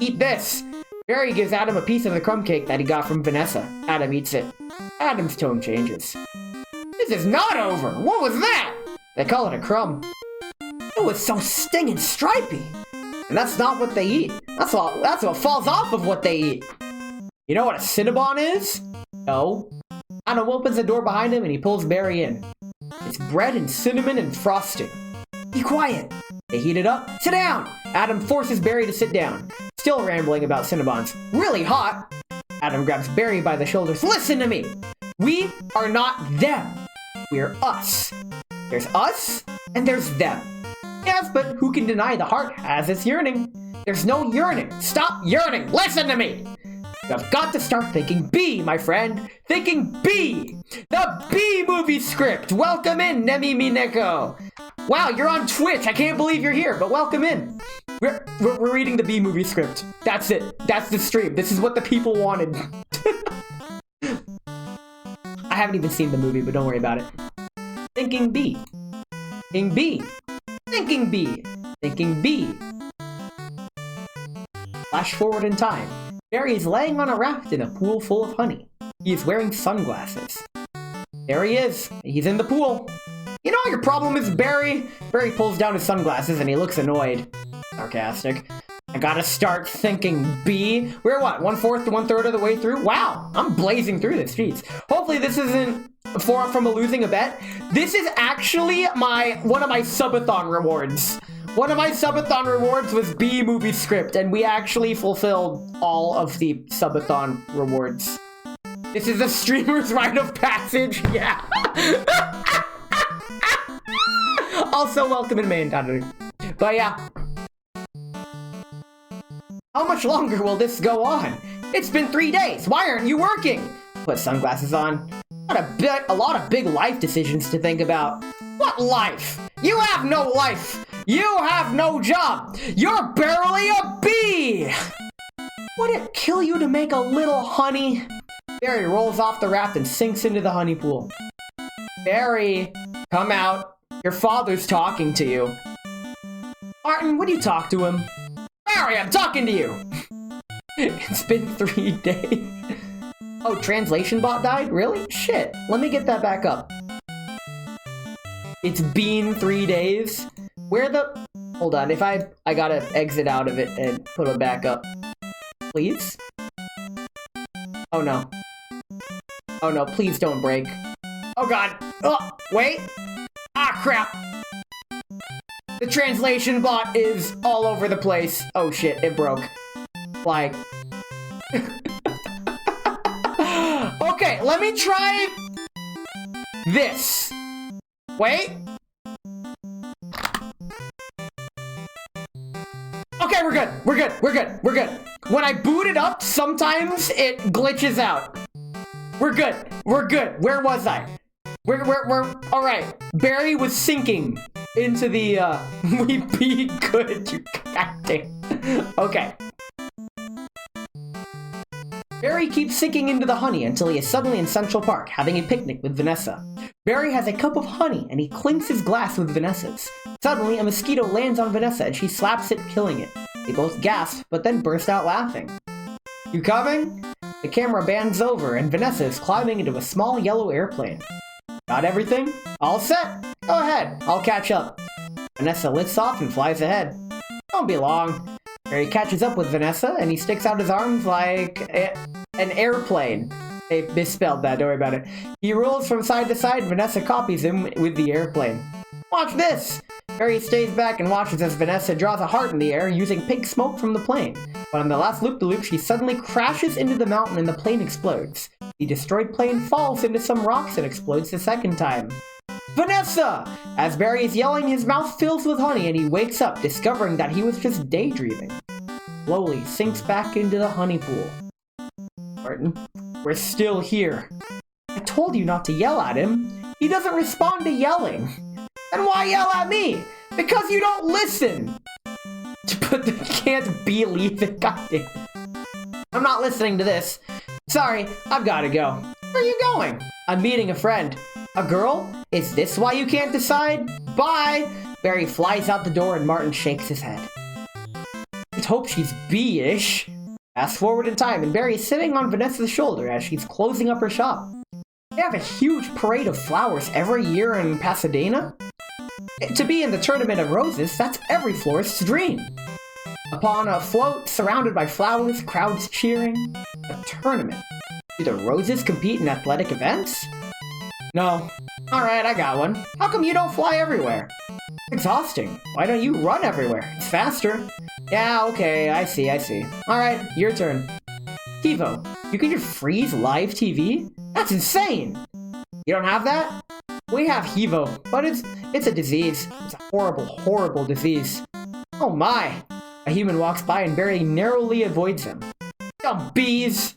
Eat this. Barry gives Adam a piece of the crumb cake that he got from Vanessa. Adam eats it. Adam's tone changes. This is not over! What was that? They call it a crumb. It was so stinging stripy. And that's not what they eat. That's what falls off of what they eat. You know what a Cinnabon is? No. Adam opens the door behind him and he pulls Barry in. It's bread and cinnamon and frosting. Be quiet. They heat it up. Sit down. Adam forces Barry to sit down. Still rambling about Cinnabons. Really hot. Adam grabs Barry by the shoulders. Listen to me. We are not them. We're us. There's us and there's them. Yes, but who can deny the heart has its yearning? There's no yearning. Stop yearning. Listen to me. You've got to start thinking B, my friend. Thinking B. The B movie script. Welcome in, Nemi Mineko. Wow, you're on Twitch. I can't believe you're here, but welcome in. We're reading the B movie script. That's it. That's the stream. This is what the people wanted. I haven't even seen the movie, but don't worry about it. Thinking B. Thinking B. Thinking B. Thinking B. Flash forward in time. Barry is laying on a raft in a pool full of honey. He is wearing sunglasses. There he is. He's in the pool. You know what your problem is, Barry? Barry pulls down his sunglasses and he looks annoyed. Sarcastic. I gotta start thinking B. We're what, 1/4 to 1/3 of the way through? Wow, I'm blazing through this, jeez. Hopefully this isn't far from losing a bet. This is actually one of my subathon rewards. One of my subathon rewards was B movie script, and we actually fulfilled all of the subathon rewards. This is a streamer's rite of passage, yeah. Also, welcome in main Dadu. But yeah. How much longer will this go on? It's been 3 days. Why aren't you working? Put sunglasses on. A lot of big life decisions to think about. What life? You have no life. You have no job. You're barely a bee. Would it kill you to make a little honey? Barry rolls off the raft and sinks into the honey pool. Barry, come out. Your father's talking to you. Martin, would you talk to him? Barry, I'm talking to you. It's been 3 days. Oh, translation bot died? Really? Shit. Let me get that back up. It's been 3 days. Where the... Hold on. If I gotta exit out of it and put it back up. Please? Oh no. Oh no, please don't break. Oh god. Oh, wait. Ah, crap. The translation bot is all over the place. Oh shit, it broke. Like... Okay, let me try... this. Wait. Okay, we're good. We're good. We're good. We're good. When I boot it up, sometimes it glitches out. We're good. We're good. Where was I? We're all right. Barry was sinking into the, we be good, you goddamn. Okay. Barry keeps sinking into the honey until he is suddenly in Central Park, having a picnic with Vanessa. Barry has a cup of honey, and he clinks his glass with Vanessa's. Suddenly, a mosquito lands on Vanessa, and she slaps it, killing it. They both gasp, but then burst out laughing. You coming? The camera bends over, and Vanessa is climbing into a small yellow airplane. Got everything? All set? Go ahead, I'll catch up. Vanessa lifts off and flies ahead. Won't be long. Barry catches up with Vanessa, and he sticks out his arms like an airplane. They misspelled that, don't worry about it. He rolls from side to side, and Vanessa copies him with the airplane. Watch this! Barry stays back and watches as Vanessa draws a heart in the air using pink smoke from the plane. But on the last loop-de-loop, she suddenly crashes into the mountain and the plane explodes. The destroyed plane falls into some rocks and explodes the second time. Vanessa! As Barry is yelling, his mouth fills with honey and he wakes up, discovering that he was just daydreaming. Slowly sinks back into the honey pool. Martin, we're still here. I told you not to yell at him. He doesn't respond to yelling. Then why yell at me? Because you don't listen! But they can't believe it, goddamn. I'm not listening to this. Sorry, I've gotta go. Where are you going? I'm meeting a friend. A girl? Is this why you can't decide? Bye! Barry flies out the door and Martin shakes his head. I'd hope she's B-ish. Fast forward in time and Barry is sitting on Vanessa's shoulder as she's closing up her shop. They have a huge parade of flowers every year in Pasadena. To be in the Tournament of Roses, that's every florist's dream. Upon a float surrounded by flowers, crowds cheering. A tournament. Do the Roses compete in athletic events? No. Alright, I got one. How come you don't fly everywhere? It's exhausting. Why don't you run everywhere? It's faster. Yeah, okay, I see. Alright, your turn. TiVo, you can just freeze live TV? That's insane! You don't have that? We have HEVO, but it's a disease. It's a horrible disease. Oh my! A human walks by and Barry narrowly avoids him. Dumb bees!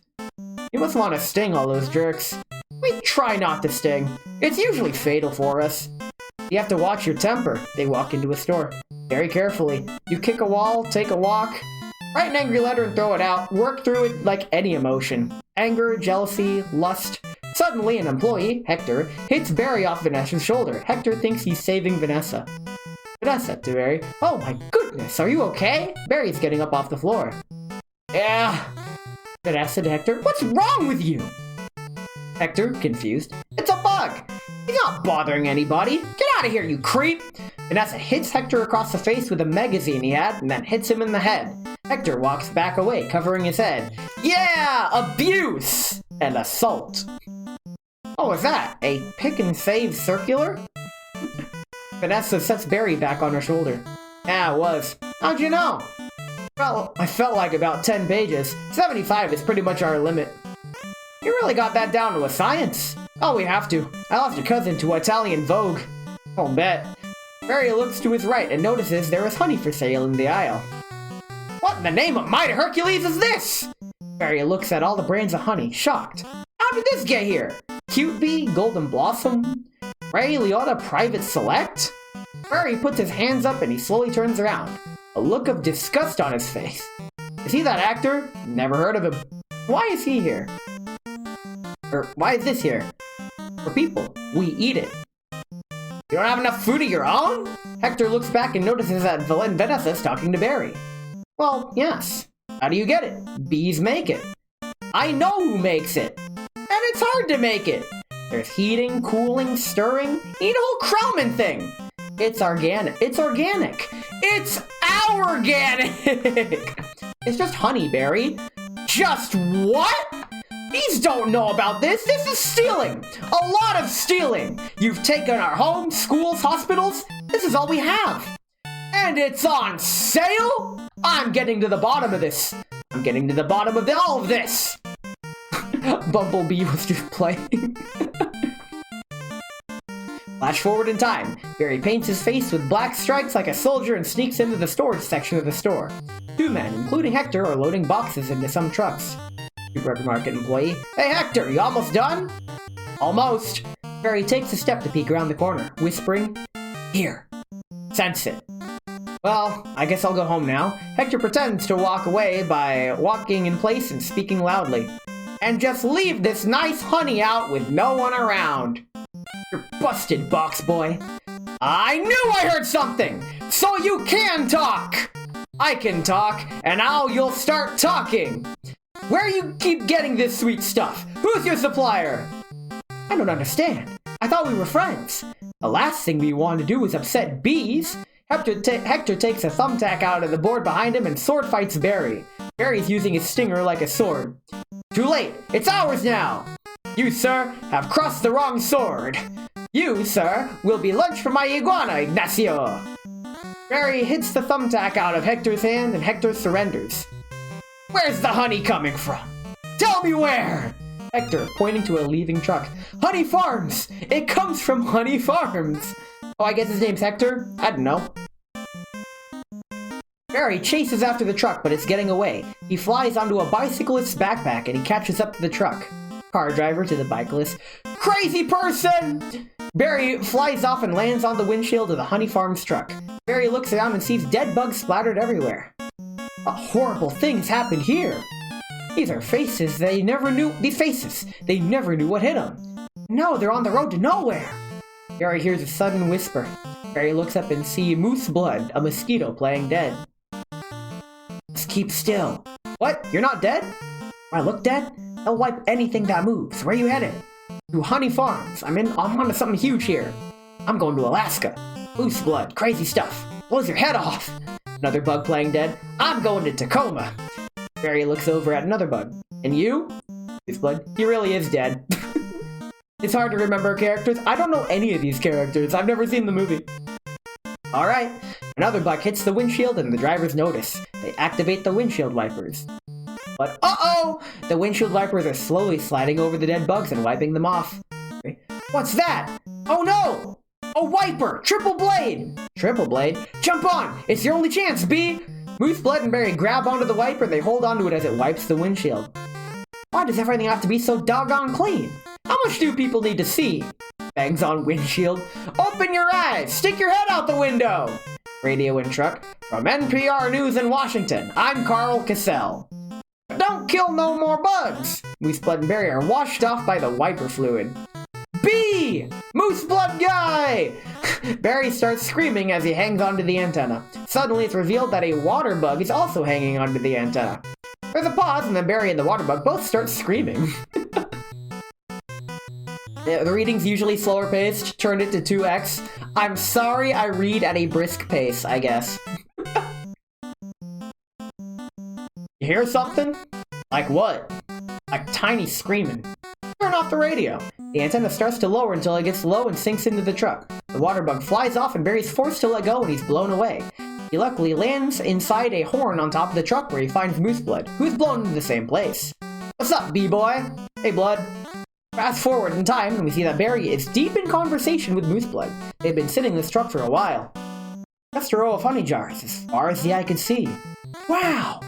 You must want to sting all those jerks. We try not to sting. It's usually fatal for us. You have to watch your temper. They walk into a store. Very carefully. You kick a wall, take a walk. Write an angry letter and throw it out. Work through it like any emotion. Anger, jealousy, lust. Suddenly, an employee, Hector, hits Barry off Vanessa's shoulder. Hector thinks he's saving Vanessa. Vanessa to Barry. Oh my goodness, are you okay? Barry's getting up off the floor. Yeah. Vanessa to Hector. What's wrong with you? Hector, confused. It's a bug. He's not bothering anybody. Get out of here, you creep. Vanessa hits Hector across the face with a magazine he had and then hits him in the head. Hector walks back away, covering his head. Yeah, abuse and assault. What was that? A pick and save circular? Vanessa sets Barry back on her shoulder. Yeah, it was. How'd you know? Well, I felt like about 10 pages. 75 is pretty much our limit. You really got that down to a science. Oh, we have to. I lost your cousin to Italian Vogue. I'll bet. Barry looks to his right and notices there is honey for sale in the aisle. What in the name of mighty Hercules is this? Barry looks at all the brands of honey, shocked. How did this get here? Cute Bee, Golden Blossom, Ray Liotta Private Select? Barry puts his hands up and he slowly turns around, a look of disgust on his face. Is he that actor? Never heard of him. Why is he here? Or why is this here? For people. We eat it. You don't have enough food of your own? Hector looks back and notices that Vanessa is talking to Barry. Well, yes. How do you get it? Bees make it. I know who makes it. And it's hard to make it. There's heating, cooling, stirring. Eat a whole Krauman thing. It's organic. It's organic. It's our organic. It's just honey, Barry. Just what? These don't know about this. This is stealing. A lot of stealing. You've taken our homes, schools, hospitals. This is all we have. And it's on sale? I'm getting to the bottom of this. I'm getting to the bottom of all of this. Bumblebee was just playing. Flash forward in time. Barry paints his face with black stripes like a soldier and sneaks into the storage section of the store. Two men, including Hector, are loading boxes into some trucks. Supermarket employee. Hey Hector, you almost done? Almost. Barry takes a step to peek around the corner, whispering, Here. Sense it. Well, I guess I'll go home now. Hector pretends to walk away by walking in place and speaking loudly. And just leave this nice honey out with no one around. You're busted, box boy. I knew I heard something! So you can talk! I can talk, and now you'll start talking! Where you keep getting this sweet stuff? Who's your supplier? I don't understand. I thought we were friends. The last thing we want to do is upset bees. Hector takes a thumbtack out of the board behind him and sword fights Barry. Barry's using his stinger like a sword. Too late! It's ours now! You, sir, have crossed the wrong sword. You, sir, will be lunch for my iguana, Ignacio. Barry hits the thumbtack out of Hector's hand and Hector surrenders. Where's the honey coming from? Tell me where! Hector, pointing to a leaving truck. Honey Farms! It comes from Honey Farms! Oh, I guess his name's Hector? I don't know. Barry chases after the truck, but it's getting away. He flies onto a bicyclist's backpack and he catches up to the truck. Car driver to the bicyclist. Crazy person! Barry flies off and lands on the windshield of the Honey Farms truck. Barry looks around and sees dead bugs splattered everywhere. Horrible things happened here. These are faces they never knew. These faces, they never knew what hit them. Now they're on the road to nowhere. Barry hears a sudden whisper. Barry looks up and sees Moose Blood, a mosquito, playing dead. Just keep still. What? You're not dead? I look dead? I'll wipe anything that moves. Where are you headed? To Honey Farms. I'm onto something huge here. I'm going to Alaska. Moose Blood, crazy stuff. Blows your head off. Another bug playing dead. I'm going to Tacoma. Barry looks over at another bug. And you? Moose Blood, he really is dead. It's hard to remember characters. I don't know any of these characters. I've never seen the movie. Alright. Another bug hits the windshield and the drivers notice. They activate the windshield wipers. But uh-oh! The windshield wipers are slowly sliding over the dead bugs and wiping them off. What's that? Oh no! A wiper! Triple blade! Triple blade? Jump on! It's your only chance, B! Moose Blood and Barry grab onto the wiper and they hold onto it as it wipes the windshield. Why does everything have to be so doggone clean? How much do people need to see? Bangs on windshield. Open your eyes! Stick your head out the window! Radio and truck. From NPR News in Washington, I'm Carl Cassell. Don't kill no more bugs! Moose Blood and Barry are washed off by the wiper fluid. B! Moose Blood guy! Barry starts screaming as he hangs onto the antenna. Suddenly it's revealed that a water bug is also hanging onto the antenna. There's a pause and then Barry and the water bug both start screaming. The reading's usually slower paced, turned it to 2x. I'm sorry I read at a brisk pace, I guess. You hear something? Like what? Like tiny screaming. Turn off the radio. The antenna starts to lower until it gets low and sinks into the truck. The water bug flies off and Barry's forced to let go and he's blown away. He luckily lands inside a horn on top of the truck where he finds Moose Blood, who's blown into the same place. What's up, B-boy? Hey, Blood. Fast forward in time and we see that Barry is deep in conversation with Moose Blood. They've been sitting in this truck for a while. Just a row of honey jars, as far as the eye could see. Wow!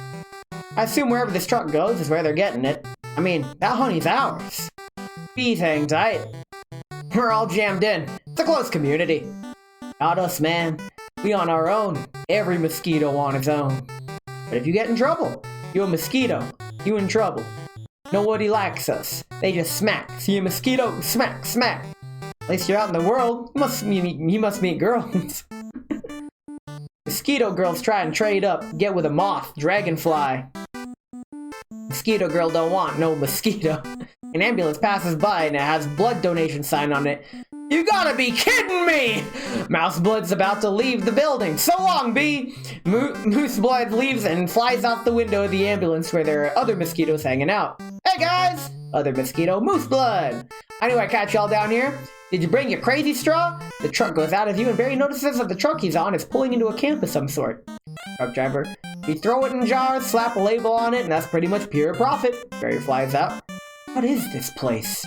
I assume wherever this truck goes is where they're getting it. I mean, that honey's ours. Bees hang tight. We're all jammed in. It's a close community. Not us, man. We on our own. Every mosquito on its own. But if you get in trouble, you a mosquito. You in trouble. Nobody likes us. They just smack. See a mosquito? Smack, smack. At least you're out in the world. You must meet girls. Mosquito girls try and trade up. Get with a moth, dragonfly. Mosquito girl don't want no mosquito. An ambulance passes by and it has blood donation sign on it. You gotta be kidding me! Mouseblood's about to leave the building. So long, Bee! Mooseblood leaves and flies out the window of the ambulance where there are other mosquitoes hanging out. Hey guys! Other mosquito, Mooseblood! I knew I'd catch y'all down here. Did you bring your crazy straw? The truck goes out of view and Barry notices that the truck he's on is pulling into a camp of some sort. Truck driver. You throw it in jars, slap a label on it, and that's pretty much pure profit. Barry flies out. What is this place?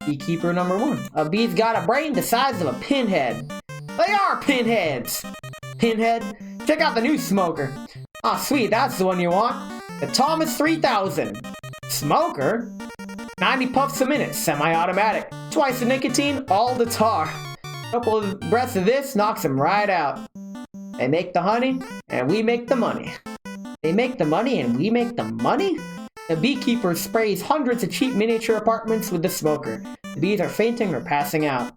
Beekeeper number 1. A bee's got a brain the size of a pinhead. They are pinheads! Pinhead? Check out the new smoker. Ah, sweet, that's the one you want. The Thomas 3000. Smoker? 90 puffs a minute, semi-automatic. Twice the nicotine, all the tar. Couple of breaths of this knocks them right out. They make the honey, and we make the money. They make the money, and we make the money? The beekeeper sprays hundreds of cheap miniature apartments with the smoker. The bees are fainting or passing out.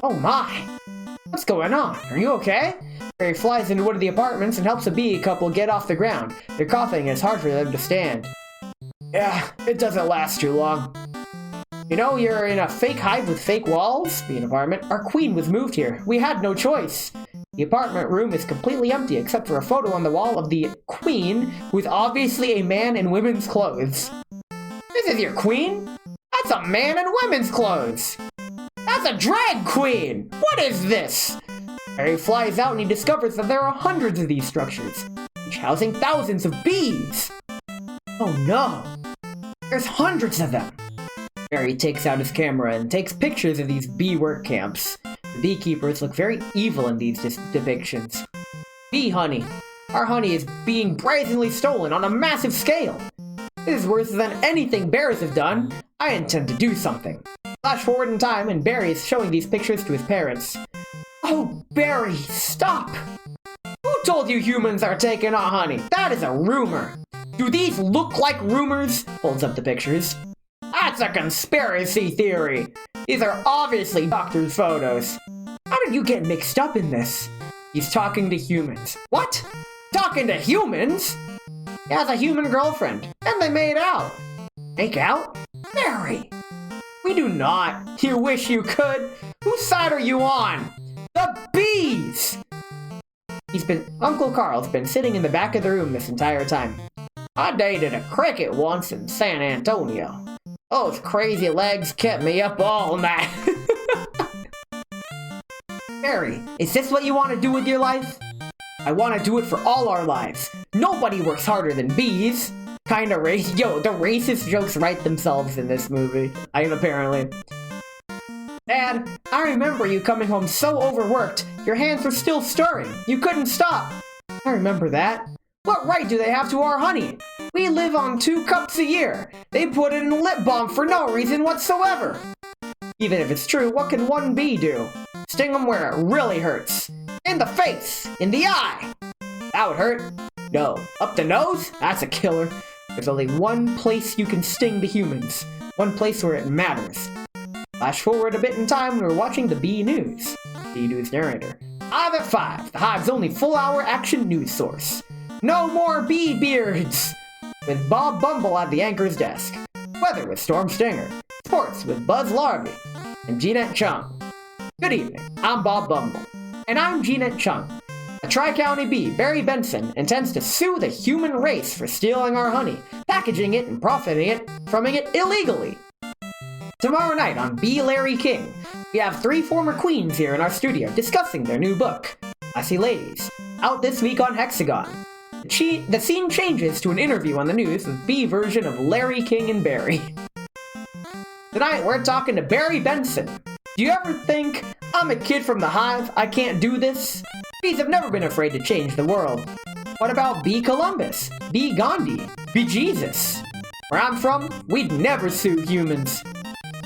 Oh my! What's going on? Are you okay? Barry flies into one of the apartments and helps a bee couple get off the ground. They're coughing and it's hard for them to stand. Yeah, it doesn't last too long. You know, you're in a fake hive with fake walls? Bee in apartment. Our queen was moved here. We had no choice. The apartment room is completely empty except for a photo on the wall of the queen, who is obviously a man in women's clothes. This is your queen? That's a man in women's clothes. That's a drag queen. What is this? Harry flies out and he discovers that there are hundreds of these structures, each housing thousands of bees. Oh no, there's hundreds of them. Harry takes out his camera and takes pictures of these bee work camps. The beekeepers look very evil in these depictions. Bee honey. Our honey is being brazenly stolen on a massive scale. This is worse than anything bears have done. I intend to do something. Flash forward in time and Barry is showing these pictures to his parents. Oh, Barry, stop! Who told you humans are taking our honey? That is a rumor. Do these look like rumors? Holds up the pictures. That's a conspiracy theory. These are obviously doctor's photos. How did you get mixed up in this? He's talking to humans. What? Talking to humans? He has a human girlfriend, and they made out. Make out? Barry! We do not. You wish you could. Whose side are you on? The bees! Uncle Carl's been sitting in the back of the room this entire time. I dated a cricket once in San Antonio. Those crazy legs kept me up all night. Barry, is this what you want to do with your life? I want to do it for all our lives. Nobody works harder than bees. Kinda Yo, the racist jokes write themselves in this movie. Apparently. Dad, I remember you coming home so overworked, your hands were still stirring. You couldn't stop. I remember that. What right do they have to our honey? We live on 2 cups a year. They put it in lip balm for no reason whatsoever. Even if it's true, what can one bee do? Sting them where it really hurts. In the face. In the eye. That would hurt. No. Up the nose? That's a killer. There's only one place you can sting the humans. One place where it matters. Flash forward a bit in time when we're watching the Bee News. Bee News narrator. Hive at 5, the Hive's only full-hour action news source. No more bee beards! With Bob Bumble at the anchor's desk. Weather with Storm Stinger. Sports with Buzz Larvey. And Jeanette Chung. Good evening, I'm Bob Bumble. And I'm Jeanette Chung. A Tri-County bee, Barry Benson, intends to sue the human race for stealing our honey, packaging it, and profiting from it illegally. Tomorrow night on Bee Larry King, we have 3 former queens here in our studio discussing their new book, Classy Ladies, out this week on Hexagon. The scene changes to an interview on the news with Bee version of Larry King and Barry. Tonight we're talking to Barry Benson. Do you ever think, I'm a kid from the Hive, I can't do this? Bees have never been afraid to change the world. What about Bee Columbus, Bee Gandhi, Bee Jesus? Where I'm from, we'd never sue humans.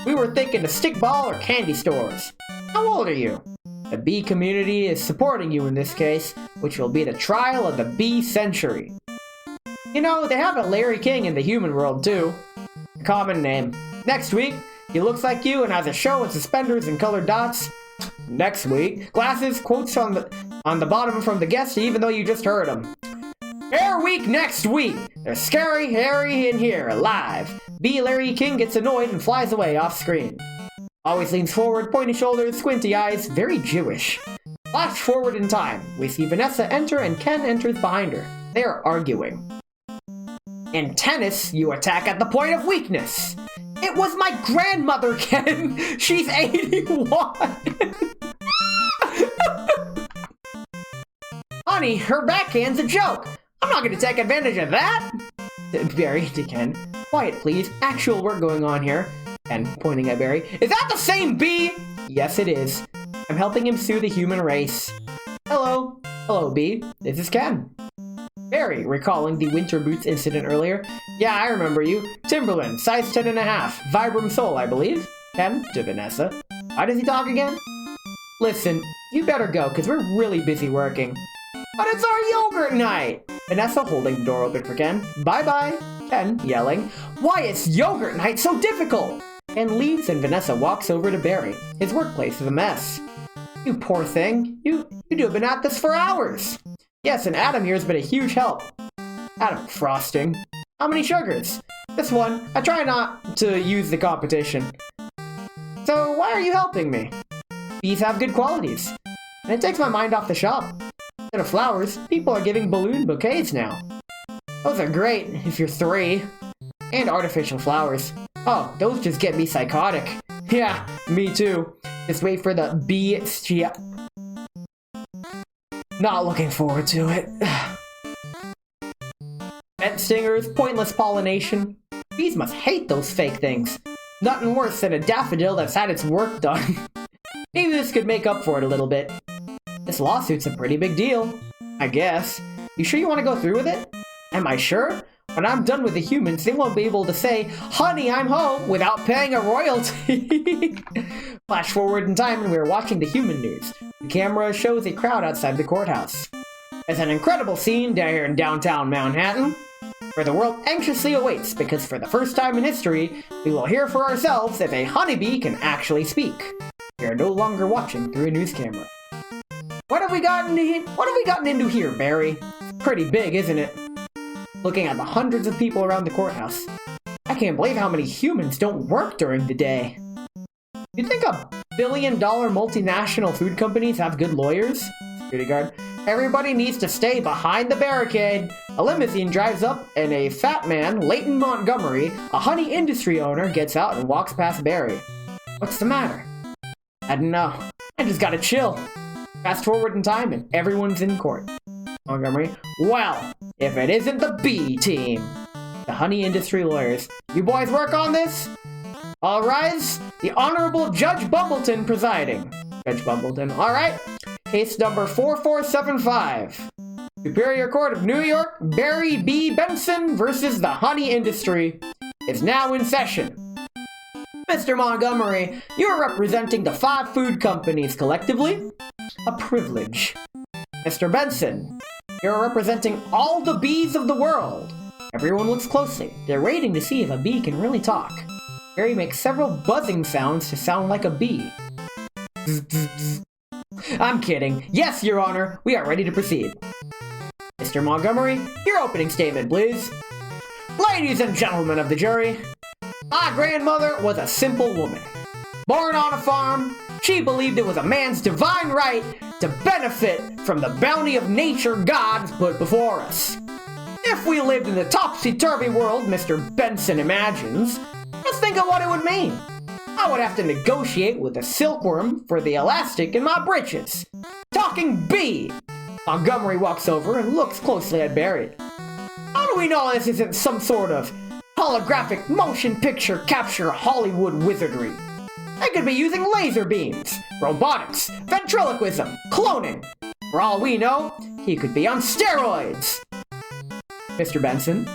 We were thinking of stickball or candy stores. How old are you? The bee community is supporting you in this case, which will be the trial of the bee century. You know, they have a Larry King in the human world too. A common name. Next week, he looks like you and has a show with suspenders and colored dots. Next week, glasses, quotes on the bottom from the guest even though you just heard them. Hair Week next week! There's Scary Harry in here, live. Bee Larry King gets annoyed and flies away off screen. Always leans forward, pointy shoulders, squinty eyes, very Jewish. Flash forward in time. We see Vanessa enter and Ken enters behind her. They are arguing. In tennis, you attack at the point of weakness. It was my grandmother, Ken. She's 81. Honey, her backhand's a joke. I'm not going to take advantage of that. Barry to Ken. Quiet, please. Actual work going on here. Ken, pointing at Barry. Is that the same bee? Yes, it is. I'm helping him sue the human race. Hello. Hello, Bee. This is Ken. Barry, recalling the winter boots incident earlier. Yeah, I remember you. Timberland, size 10.5. Vibram sole, I believe. Ken, to Vanessa. How does he talk again? Listen, you better go, because we're really busy working. But it's our yogurt night! Vanessa holding the door open for Ken. Bye-bye. Ken, yelling. Why is yogurt night so difficult? Ken leaves and Vanessa walks over to Barry. His workplace is a mess. You poor thing. You've been at this for hours. Yes, and Adam here has been a huge help. Adam, frosting. How many sugars? This one. I try not to use the competition. So why are you helping me? Bees have good qualities. And it takes my mind off the shop. Instead of flowers, people are giving balloon bouquets now. Those are great if you're 3. And artificial flowers. Oh, those just get me psychotic. Yeah, me too. Just wait for the bee. Not looking forward to it. Pet stingers, pointless pollination. Bees must hate those fake things. Nothing worse than a daffodil that's had its work done. Maybe this could make up for it a little bit. This lawsuit's a pretty big deal. I guess. You sure you want to go through with it? Am I sure? When I'm done with the humans, they won't be able to say, "Honey, I'm home," without paying a royalty. Flash forward in time and we're watching the human news. The camera shows a crowd outside the courthouse. It's an incredible scene down here in downtown Manhattan, where the world anxiously awaits because for the first time in history, we will hear for ourselves if a honeybee can actually speak. We are no longer watching through a news camera. What have we gotten into here, Barry? It's pretty big, isn't it? Looking at the hundreds of people around the courthouse. I can't believe how many humans don't work during the day. You think $1 billion multinational food companies have good lawyers? Security guard. Everybody needs to stay behind the barricade. A limousine drives up and a fat man, Leighton Montgomery, a honey industry owner, gets out and walks past Barry. What's the matter? I don't know. I just gotta chill. Fast forward in time and everyone's in court. Montgomery. Well, if it isn't the B team. The honey industry lawyers. You boys work on this? All rise. The Honorable Judge Bumbleton presiding. Judge Bumbleton. All right. Case number 4475. Superior Court of New York, Barry B. Benson versus the honey industry is now in session. Mr. Montgomery, you are representing the 5 food companies collectively. A privilege. Mr. Benson, you're representing all the bees of the world. Everyone looks closely. They're waiting to see if a bee can really talk. Barry makes several buzzing sounds to sound like a bee. I'm kidding. Yes, Your Honor, we are ready to proceed. Mr. Montgomery, your opening statement, please. Ladies and gentlemen of the jury, my grandmother was a simple woman. Born on a farm, she believed it was a man's divine right to benefit from the bounty of nature God put before us. If we lived in the topsy-turvy world Mr. Benson imagines, let's think of what it would mean. I would have to negotiate with the silkworm for the elastic in my breeches. Talking bee! Montgomery walks over and looks closely at Barry. How do we know this isn't some sort of holographic motion picture capture Hollywood wizardry? They could be using laser beams, robotics, ventriloquism, cloning. For all we know, he could be on steroids. Mr. Benson.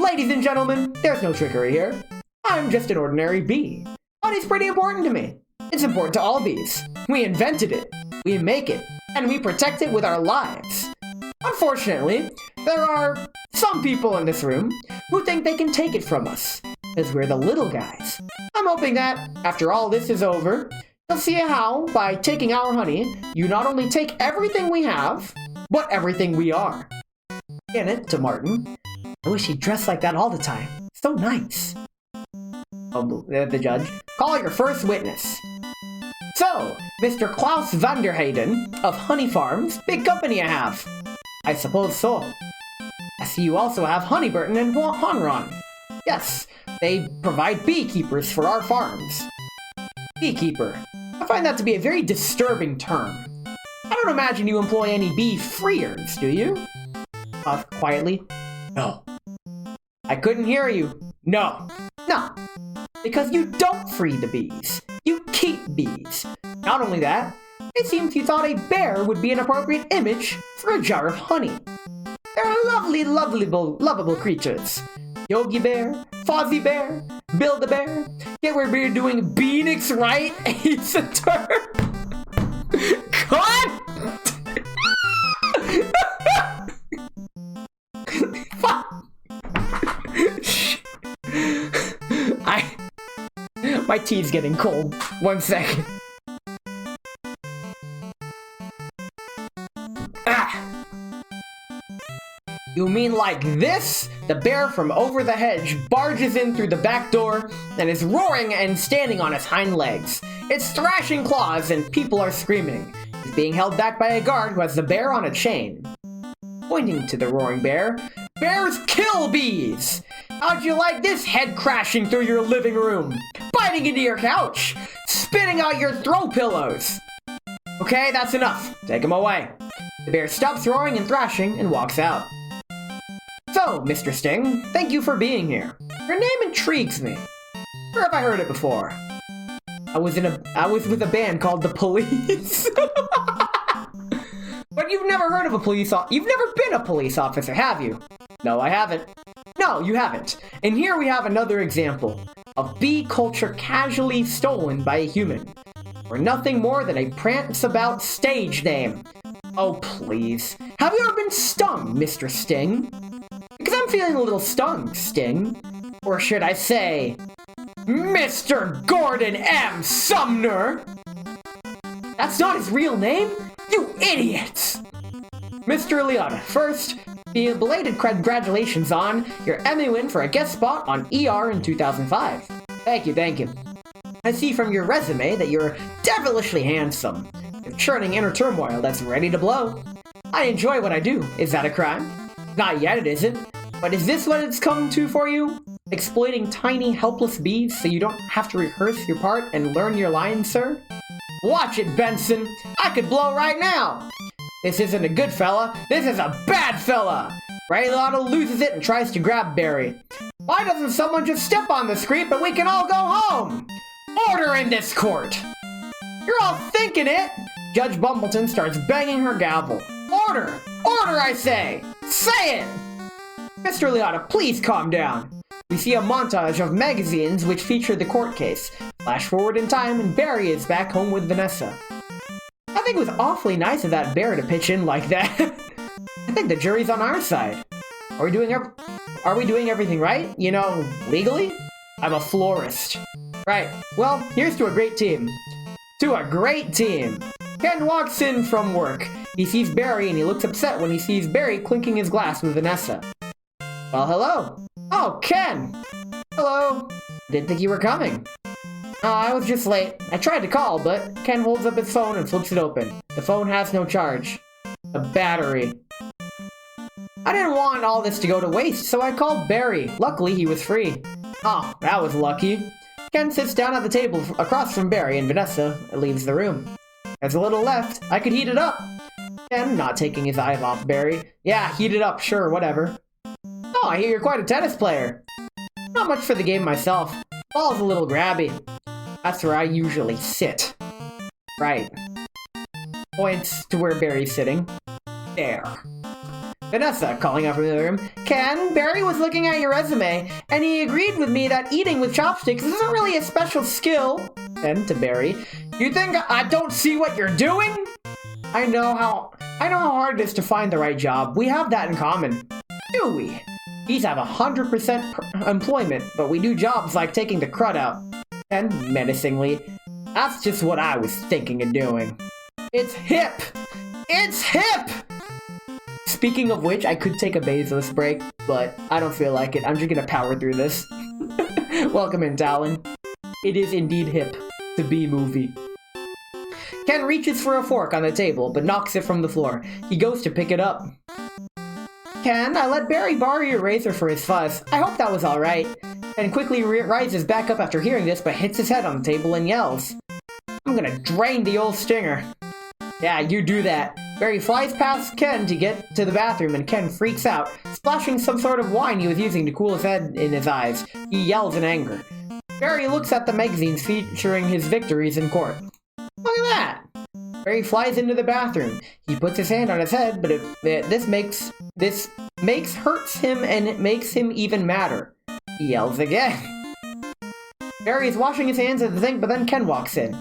Ladies and gentlemen, there's no trickery here. I'm just an ordinary bee. Honey's pretty important to me. It's important to all bees. We invented it, we make it, and we protect it with our lives. Unfortunately, there are some people in this room who think they can take it from us, because we're the little guys. I'm hoping that, after all this is over, you'll see how, by taking our honey, you not only take everything we have, but everything we are. In it, to Martin. I wish he dressed like that all the time. So nice. The judge. Call your first witness. So, Mr. Klaus Vanderheyden of Honey Farms, big company you have. I suppose so. I see you also have Honeyburton and Honron. Yes, they provide beekeepers for our farms. Beekeeper. I find that to be a very disturbing term. I don't imagine you employ any bee freers, do you? Quietly. No. I couldn't hear you. No. No. Because you don't free the bees. You keep bees. Not only that, it seems you thought a bear would be an appropriate image for a jar of honey. They're lovely, lovable creatures. Yogi Bear, Fozzie Bear, Build-A-Bear. Get where we're doing Beanix right? It's a term. God! My tea's getting cold. 1 second. Ah! You mean like this? The bear from over the hedge barges in through the back door and is roaring and standing on its hind legs. It's thrashing claws and people are screaming. He's being held back by a guard who has the bear on a chain. Pointing to the roaring bear, bears kill bees! How'd you like this head crashing through your living room? Biting into your couch! Spitting out your throw pillows! Okay, that's enough. Take him away. The bear stops roaring and thrashing and walks out. So, Mr. Sting, thank you for being here. Your name intrigues me. Where have I heard it before? I was with a band called The Police. But you've never heard of you've never been a police officer, have you? No, I haven't. No, you haven't. And here we have another example of bee culture casually stolen by a human. We're nothing more than a prance-about stage name. Oh, please. Have you ever been stung, Mr. Sting? Because I'm feeling a little stung, Sting. Or should I say, Mr. Gordon M. Sumner! That's not his real name? You idiots! Mr. Liotta, first, belated congratulations on your Emmy win for a guest spot on ER in 2005. Thank you, thank you. I see from your resume that you're devilishly handsome. You're churning inner turmoil that's ready to blow. I enjoy what I do. Is that a crime? Not yet, it isn't. But is this what it's come to for you? Exploiting tiny, helpless bees so you don't have to rehearse your part and learn your lines, sir? Watch it, Benson! I could blow right now! This isn't a good fella, this is a bad fella! Ray Liotta loses it and tries to grab Barry. Why doesn't someone just step on the screen and we can all go home? Order in this court! You're all thinking it! Judge Bumbleton starts banging her gavel. Order! Order, I say! Say it! Mr. Liotta, please calm down. We see a montage of magazines which feature the court case. Flash forward in time and Barry is back home with Vanessa. I think it was awfully nice of that bear to pitch in like that. I think the jury's on our side. Are we doing everything right? You know, legally? I'm a florist. Right, well, here's to a great team. To a great team! Ken walks in from work. He sees Barry and he looks upset when he sees Barry clinking his glass with Vanessa. Well, hello. Oh, Ken! Hello. Didn't think you were coming. Oh, I was just late. I tried to call, but Ken holds up his phone and flips it open. The phone has no charge. A battery. I didn't want all this to go to waste, so I called Barry. Luckily, he was free. Oh, that was lucky. Ken sits down at the table across from Barry, and Vanessa leaves the room. There's a little left. I could heat it up. Ken, not taking his eyes off Barry. Yeah, heat it up, sure, whatever. Oh, I hear you're quite a tennis player. Not much for the game myself. Ball's a little grabby. That's where I usually sit. Right. Points to where Barry's sitting. There. Vanessa, calling out from the room. Ken, Barry was looking at your resume, and he agreed with me that eating with chopsticks isn't really a special skill. Then to Barry, you think I don't see what you're doing? I know how hard it is to find the right job. We have that in common. Do we? Bees have 100% employment, but we do jobs like taking the crud out. And menacingly, that's just what I was thinking of doing. It's hip! It's hip! Speaking of which, I could take a Bezos break, but I don't feel like it. I'm just gonna power through this. Welcome in, Talon. It is indeed hip. The B-movie. Ken reaches for a fork on the table, but knocks it from the floor. He goes to pick it up. Ken, I let Barry borrow your razor for his fuzz. I hope that was alright. Ken quickly rises back up after hearing this, but hits his head on the table and yells, I'm gonna drain the old stinger. Yeah, you do that. Barry flies past Ken to get to the bathroom, and Ken freaks out, splashing some sort of wine he was using to cool his head in his eyes. He yells in anger. Barry looks at the magazines featuring his victories in court. Look at that! Barry flies into the bathroom. He puts his hand on his head, but this hurts him, and it makes him even madder. He yells again. Barry is washing his hands at the sink, but then Ken walks in.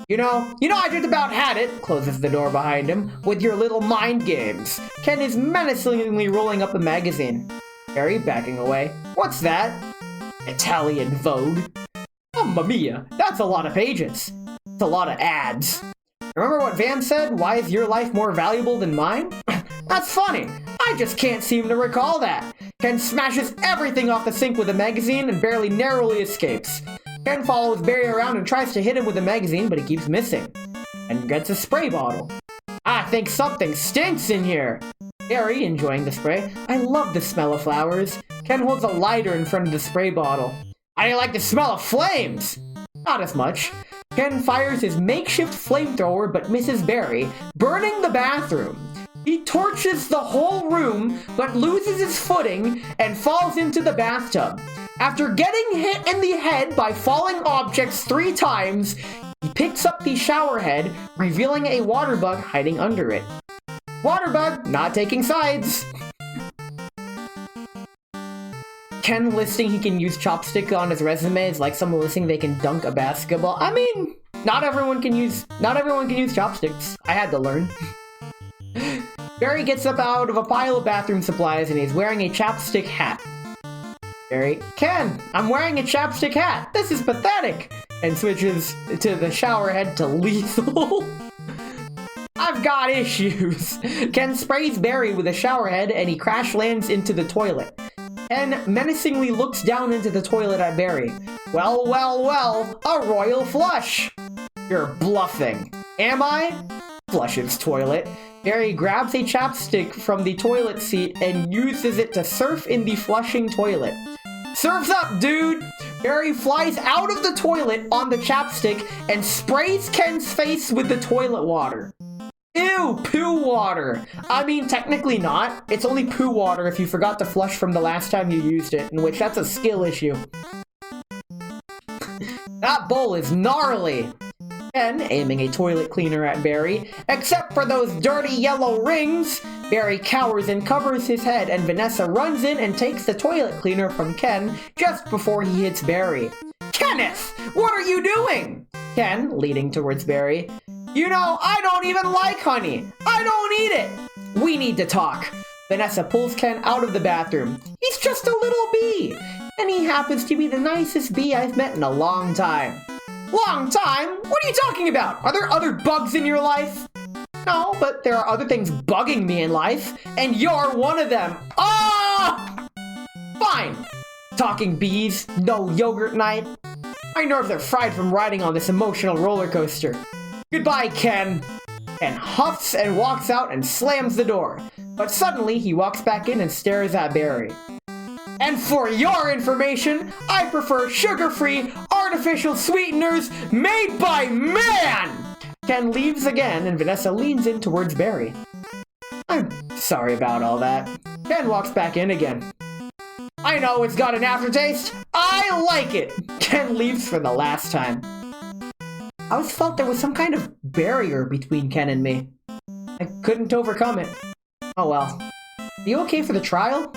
You know, I just about had it, closes the door behind him, with your little mind games. Ken is menacingly rolling up a magazine. Barry backing away. What's that? Italian Vogue. Mamma mia, that's a lot of pages. It's a lot of ads. Remember what Van said? Why is your life more valuable than mine? That's funny. I just can't seem to recall that. Ken smashes everything off the sink with the magazine and barely narrowly escapes. Ken follows Barry around and tries to hit him with the magazine, but he keeps missing. And gets a spray bottle. I think something stinks in here. Barry, enjoying the spray. I love the smell of flowers. Ken holds a lighter in front of the spray bottle. How do you like the smell of flames? Not as much. Ken fires his makeshift flamethrower but misses Barry, burning the bathroom. He torches the whole room but loses his footing and falls into the bathtub. After getting hit in the head by falling objects 3 times, he picks up the shower head, revealing a water bug hiding under it. Water bug, not taking sides. Ken listing he can use chopstick on his resume is like someone listing they can dunk a basketball. I mean, not everyone can use chopsticks. I had to learn. Barry gets up out of a pile of bathroom supplies and he's wearing a chapstick hat. Barry, Ken, I'm wearing a chapstick hat. This is pathetic. And switches to the shower head to lethal. I've got issues. Ken sprays Barry with a shower head and he crash lands into the toilet. Ken menacingly looks down into the toilet at Barry. Well, well, well, a royal flush. You're bluffing. Am I? Flushes toilet. Barry grabs a chapstick from the toilet seat and uses it to surf in the flushing toilet. Surf's up, dude! Barry flies out of the toilet on the chapstick and sprays Ken's face with the toilet water. Ew, poo water! I mean, technically not. It's only poo water if you forgot to flush from the last time you used it, in which that's a skill issue. That bowl is gnarly! Ken, aiming a toilet cleaner at Barry. Except for those dirty yellow rings! Barry cowers and covers his head, and Vanessa runs in and takes the toilet cleaner from Ken just before he hits Barry. Kenneth! What are you doing? Ken, leading towards Barry. You know, I don't even like honey. I don't eat it. We need to talk. Vanessa pulls Ken out of the bathroom. He's just a little bee. And he happens to be the nicest bee I've met in a long time. Long time? What are you talking about? Are there other bugs in your life? No, but there are other things bugging me in life, and you're one of them. Ah! Fine. Talking bees, no yogurt night. My nerves are fried from riding on this emotional roller coaster. Goodbye, Ken. Ken huffs and walks out and slams the door. But suddenly, he walks back in and stares at Barry. And for your information, I prefer sugar-free, artificial sweeteners made by man! Ken leaves again, and Vanessa leans in towards Barry. I'm sorry about all that. Ken walks back in again. I know it's got an aftertaste. I like it. Ken leaves for the last time. I always felt there was some kind of barrier between Ken and me. I couldn't overcome it. Oh well. Are you okay for the trial?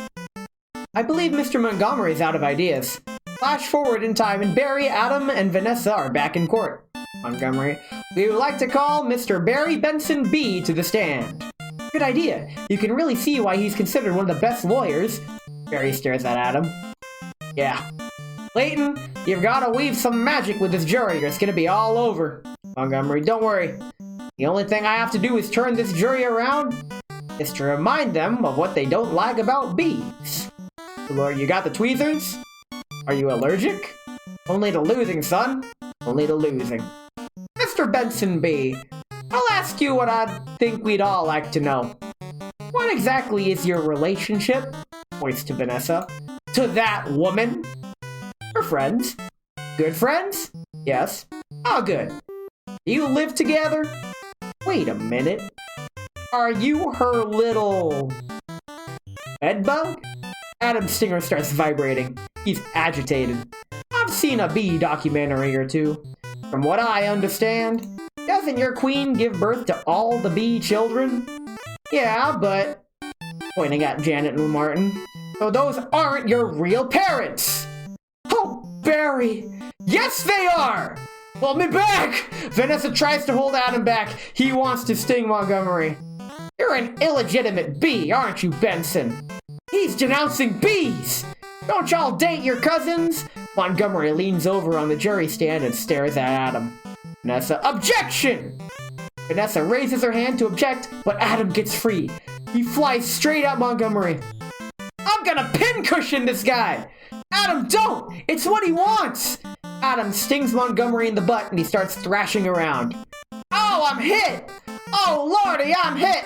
I believe Mr. Montgomery's out of ideas. Flash forward in time and Barry, Adam, and Vanessa are back in court. Montgomery, we would like to call Mr. Barry Benson B to the stand. Good idea. You can really see why he's considered one of the best lawyers. Barry stares at Adam. Yeah. Layton, you've got to weave some magic with this jury or it's going to be all over. Montgomery, don't worry. The only thing I have to do is turn this jury around is to remind them of what they don't like about bees. Lord, you got the tweezers? Are you allergic? Only to losing, son. Only to losing. Mr. Benson B., I'll ask you what I think we'd all like to know. What exactly is your relationship, points to Vanessa, to that woman? We're friends. Good friends? Yes. Oh, good. Do you live together? Wait a minute. Are you her little... bedbug? Adam Stinger starts vibrating. He's agitated. I've seen a bee documentary or two. From what I understand, doesn't your queen give birth to all the bee children? Yeah, but... pointing at Janet and Martin. So those aren't your real parents! Oh, Barry! Yes, they are! Hold me back! Vanessa tries to hold Adam back. He wants to sting Montgomery. You're an illegitimate bee, aren't you, Benson? He's denouncing bees! Don't y'all date your cousins? Montgomery leans over on the jury stand and stares at Adam. Vanessa, objection! Vanessa raises her hand to object, but Adam gets free. He flies straight at Montgomery. I'm gonna pincushion this guy! Adam, don't! It's what he wants! Adam stings Montgomery in the butt and he starts thrashing around. Oh, I'm hit! Oh, lordy, I'm hit!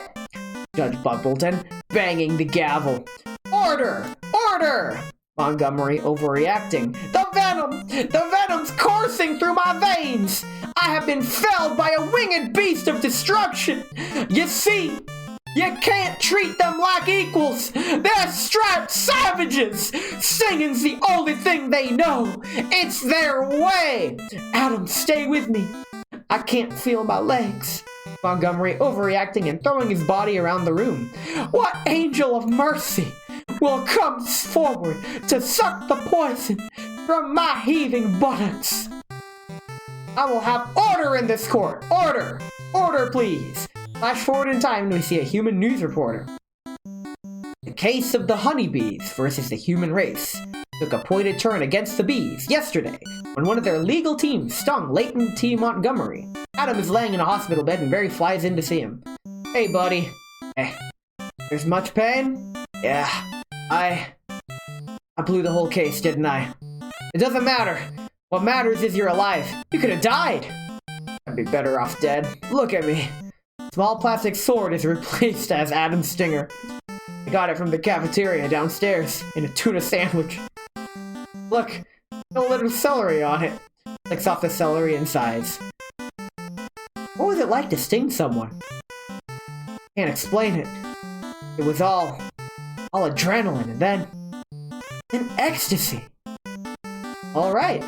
Judge Bumbleton, banging the gavel. Order! Order! Montgomery overreacting. The venom! The venom's coursing through my veins! I have been felled by a winged beast of destruction! You see, you can't treat them like equals! They're striped savages! Singing's the only thing they know! It's their way! Adam, stay with me! I can't feel my legs. Montgomery overreacting and throwing his body around the room. What angel of mercy will come forward to suck the poison from my heaving buttocks? I will have order in this court! Order! Order, please! Flash forward in time and we see a human news reporter. The case of the honeybees versus the human race took a pointed turn against the bees yesterday when one of their legal teams stung Leighton T. Montgomery. Adam is laying in a hospital bed and Barry flies in to see him. Hey, buddy. Hey, there's much pain? Yeah, I blew the whole case, didn't I? It doesn't matter. What matters is you're alive. You could have died. I'd be better off dead. Look at me. Small plastic sword is replaced as Adam's stinger. I got it from the cafeteria downstairs in a tuna sandwich. Look, a little celery on it. Licks off the celery and sighs. What was it like to sting someone? Can't explain it. It was all adrenaline and then ecstasy. All right.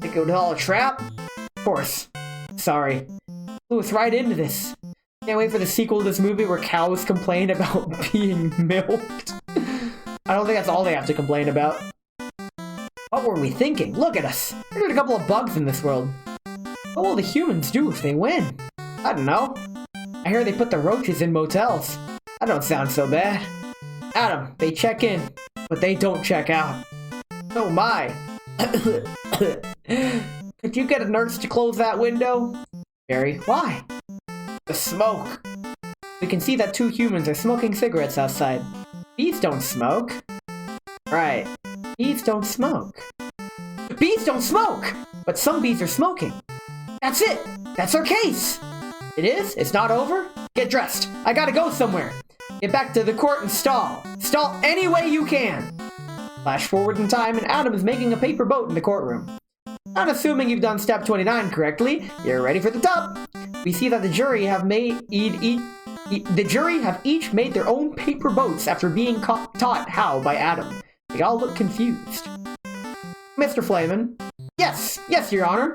Think it was all a trap? Of course. Sorry. Blew us right into this. Can't wait for the sequel to this movie where cows complain about being milked. I don't think that's all they have to complain about. What were we thinking? Look at us. There's a couple of bugs in this world. What will the humans do if they win? I don't know. I hear they put the roaches in motels. That don't sound so bad. Adam, they check in, but they don't check out. Oh my. Could you get a nurse to close that window? Barry, why? The smoke. We can see that two humans are smoking cigarettes outside. Bees don't smoke. Right. Bees don't smoke. Bees don't smoke! But some bees are smoking. That's it! That's our case! It is? It's not over? Get dressed. I gotta go somewhere. Get back to the court and stall. Stall any way you can. Flash forward in time and Adam is making a paper boat in the courtroom. I'm assuming you've done step 29 correctly. You're ready for the tub. We see that the jury have each made their own paper boats after being taught how by Adam. They all look confused. Mr. Flamin. Yes, Your Honor.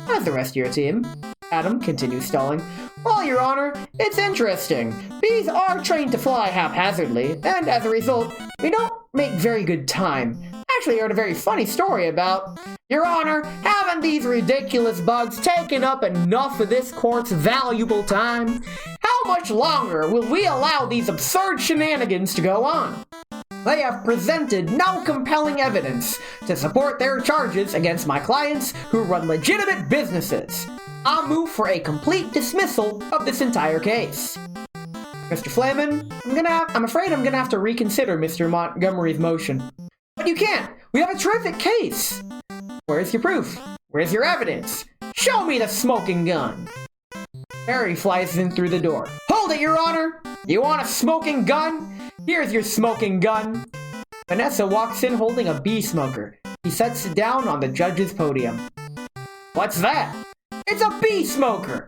How's the rest of your team? Adam continues stalling. Well, Your Honor, it's interesting. Bees are trained to fly haphazardly, and as a result, we don't make very good time. Actually, I heard a very funny story about... Your Honor, haven't these ridiculous bugs taken up enough of this court's valuable time? How much longer will we allow these absurd shenanigans to go on? They have presented no compelling evidence to support their charges against my clients who run legitimate businesses. I move for a complete dismissal of this entire case. Mr. Flamin, I'm afraid I'm gonna have to reconsider Mr. Montgomery's motion. But you can't! We have a terrific case! Where's your proof? Where's your evidence? Show me the smoking gun! Barry flies in through the door. Hold it, Your Honor! You want a smoking gun? Here's your smoking gun! Vanessa walks in holding a bee smoker. He sets it down on the judge's podium. What's that? It's a bee smoker!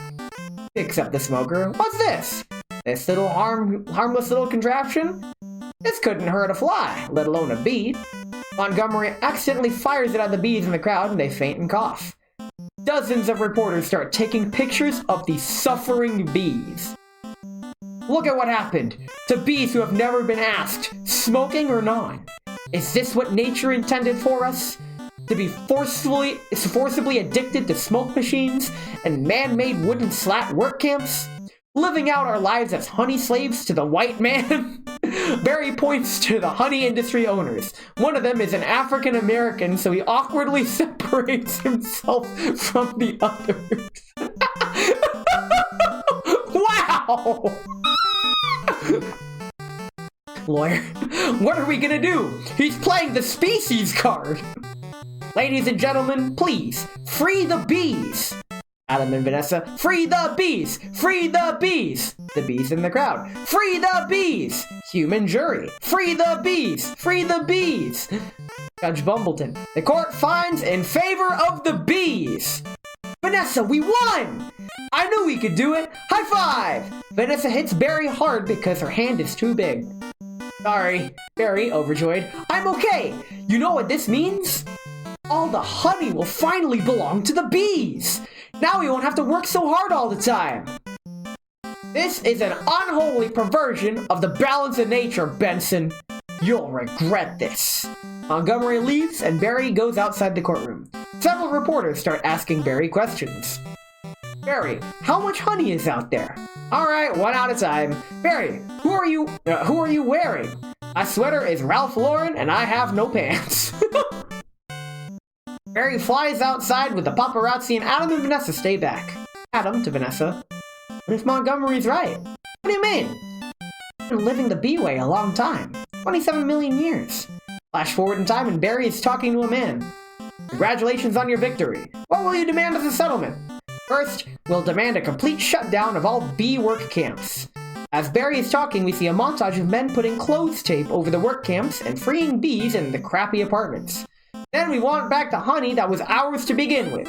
Picks up the smoker. What's this? This little harmless little contraption? This couldn't hurt a fly, let alone a bee. Montgomery accidentally fires it at the bees in the crowd and they faint and cough. Dozens of reporters start taking pictures of the suffering bees. Look at what happened to bees who have never been asked, smoking or not. Is this what nature intended for us? To be forcibly addicted to smoke machines and man-made wooden slat work camps? Living out our lives as honey slaves to the white man? Barry points to the honey industry owners. One of them is an African American, so he awkwardly separates himself from the others. Wow! Lawyer, what are we gonna do? He's playing the species card! Ladies and gentlemen, please, free the bees! Adam and Vanessa, free the bees! Free the bees! The bees in the crowd, free the bees! Human jury, free the bees! Free the bees! Judge Bumbleton, the court finds in favor of the bees! Vanessa, we won! I knew we could do it! High five! Vanessa hits Barry hard because her hand is too big. Sorry, Barry, overjoyed. I'm okay! You know what this means? All the honey will finally belong to the bees! Now we won't have to work so hard all the time! This is an unholy perversion of the balance of nature, Benson. You'll regret this. Montgomery leaves and Barry goes outside the courtroom. Several reporters start asking Barry questions. Barry, how much honey is out there? Alright, one at a time. Barry, who are you wearing? My sweater is Ralph Lauren and I have no pants. Barry flies outside with the paparazzi and Adam and Vanessa stay back. Adam to Vanessa. What if Montgomery's right? What do you mean? I've been living the bee way a long time. 27 million years. Flash forward in time and Barry is talking to a man. Congratulations on your victory. What will you demand as a settlement? First, we'll demand a complete shutdown of all bee work camps. As Barry is talking, we see a montage of men putting clothes tape over the work camps and freeing bees in the crappy apartments. Then we want back the honey that was ours to begin with.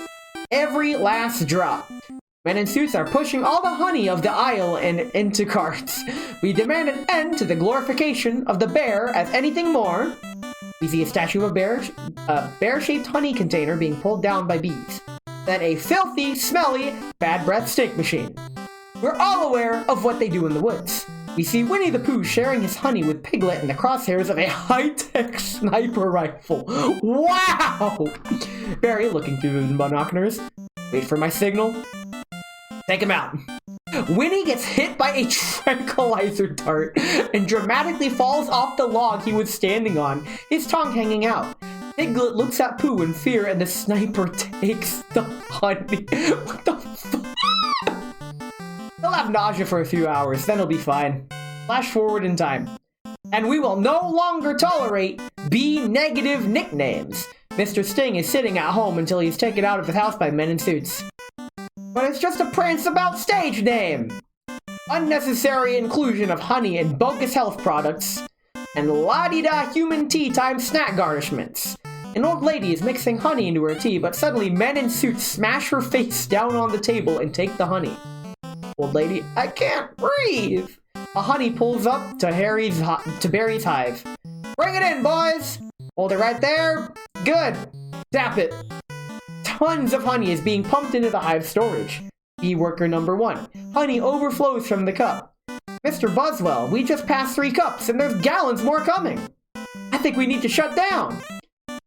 Every last drop. Men in suits are pushing all the honey of the aisle and into carts. We demand an end to the glorification of the bear as anything more. We see a statue of a bear-shaped honey container being pulled down by bees. Then a filthy, smelly, bad breath steak machine. We're all aware of what they do in the woods. We see Winnie the Pooh sharing his honey with Piglet in the crosshairs of a high-tech sniper rifle. Wow! Barry, looking through the binoculars. Wait for my signal. Take him out. Winnie gets hit by a tranquilizer dart and dramatically falls off the log he was standing on, his tongue hanging out. Piglet looks at Pooh in fear and the sniper takes the honey. What the fuck? He'll have nausea for a few hours, then he'll be fine. Flash forward in time. And we will no longer tolerate bee-negative nicknames. Mr. Sting is sitting at home until he's taken out of his house by men in suits. But it's just a prance about stage name. Unnecessary inclusion of honey in bogus health products. And la-di-da human tea time snack garnishments. An old lady is mixing honey into her tea, but suddenly men in suits smash her face down on the table and take the honey. Old lady, I can't breathe. A honey pulls up to Barry's hive. Bring it in, boys. Hold it right there. Good. Tap it. Tons of honey is being pumped into the hive storage. Bee worker number 1. Honey overflows from the cup. Mr. Buzzwell, we just passed 3 cups and there's gallons more coming. I think we need to shut down.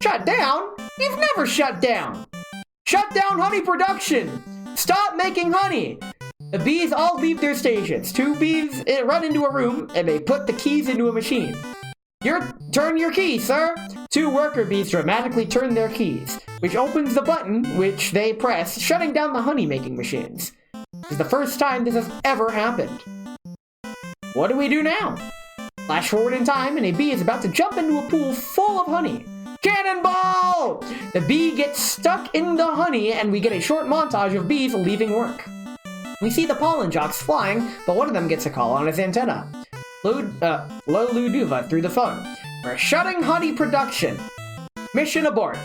Shut down? You've never shut down. Shut down honey production. Stop making honey. The bees all leave their stations. 2 bees run into a room and they put the keys into a machine. Turn your key, sir. 2 worker bees dramatically turn their keys, which opens the button which they press, shutting down the honey making machines. This is the first time this has ever happened. What do we do now? Flash forward in time and a bee is about to jump into a pool full of honey. Cannonball! The bee gets stuck in the honey, and we get a short montage of bees leaving work. We see the pollen jocks flying, but one of them gets a call on his antenna. Luduva through the phone. We're shutting honey production. Mission abort.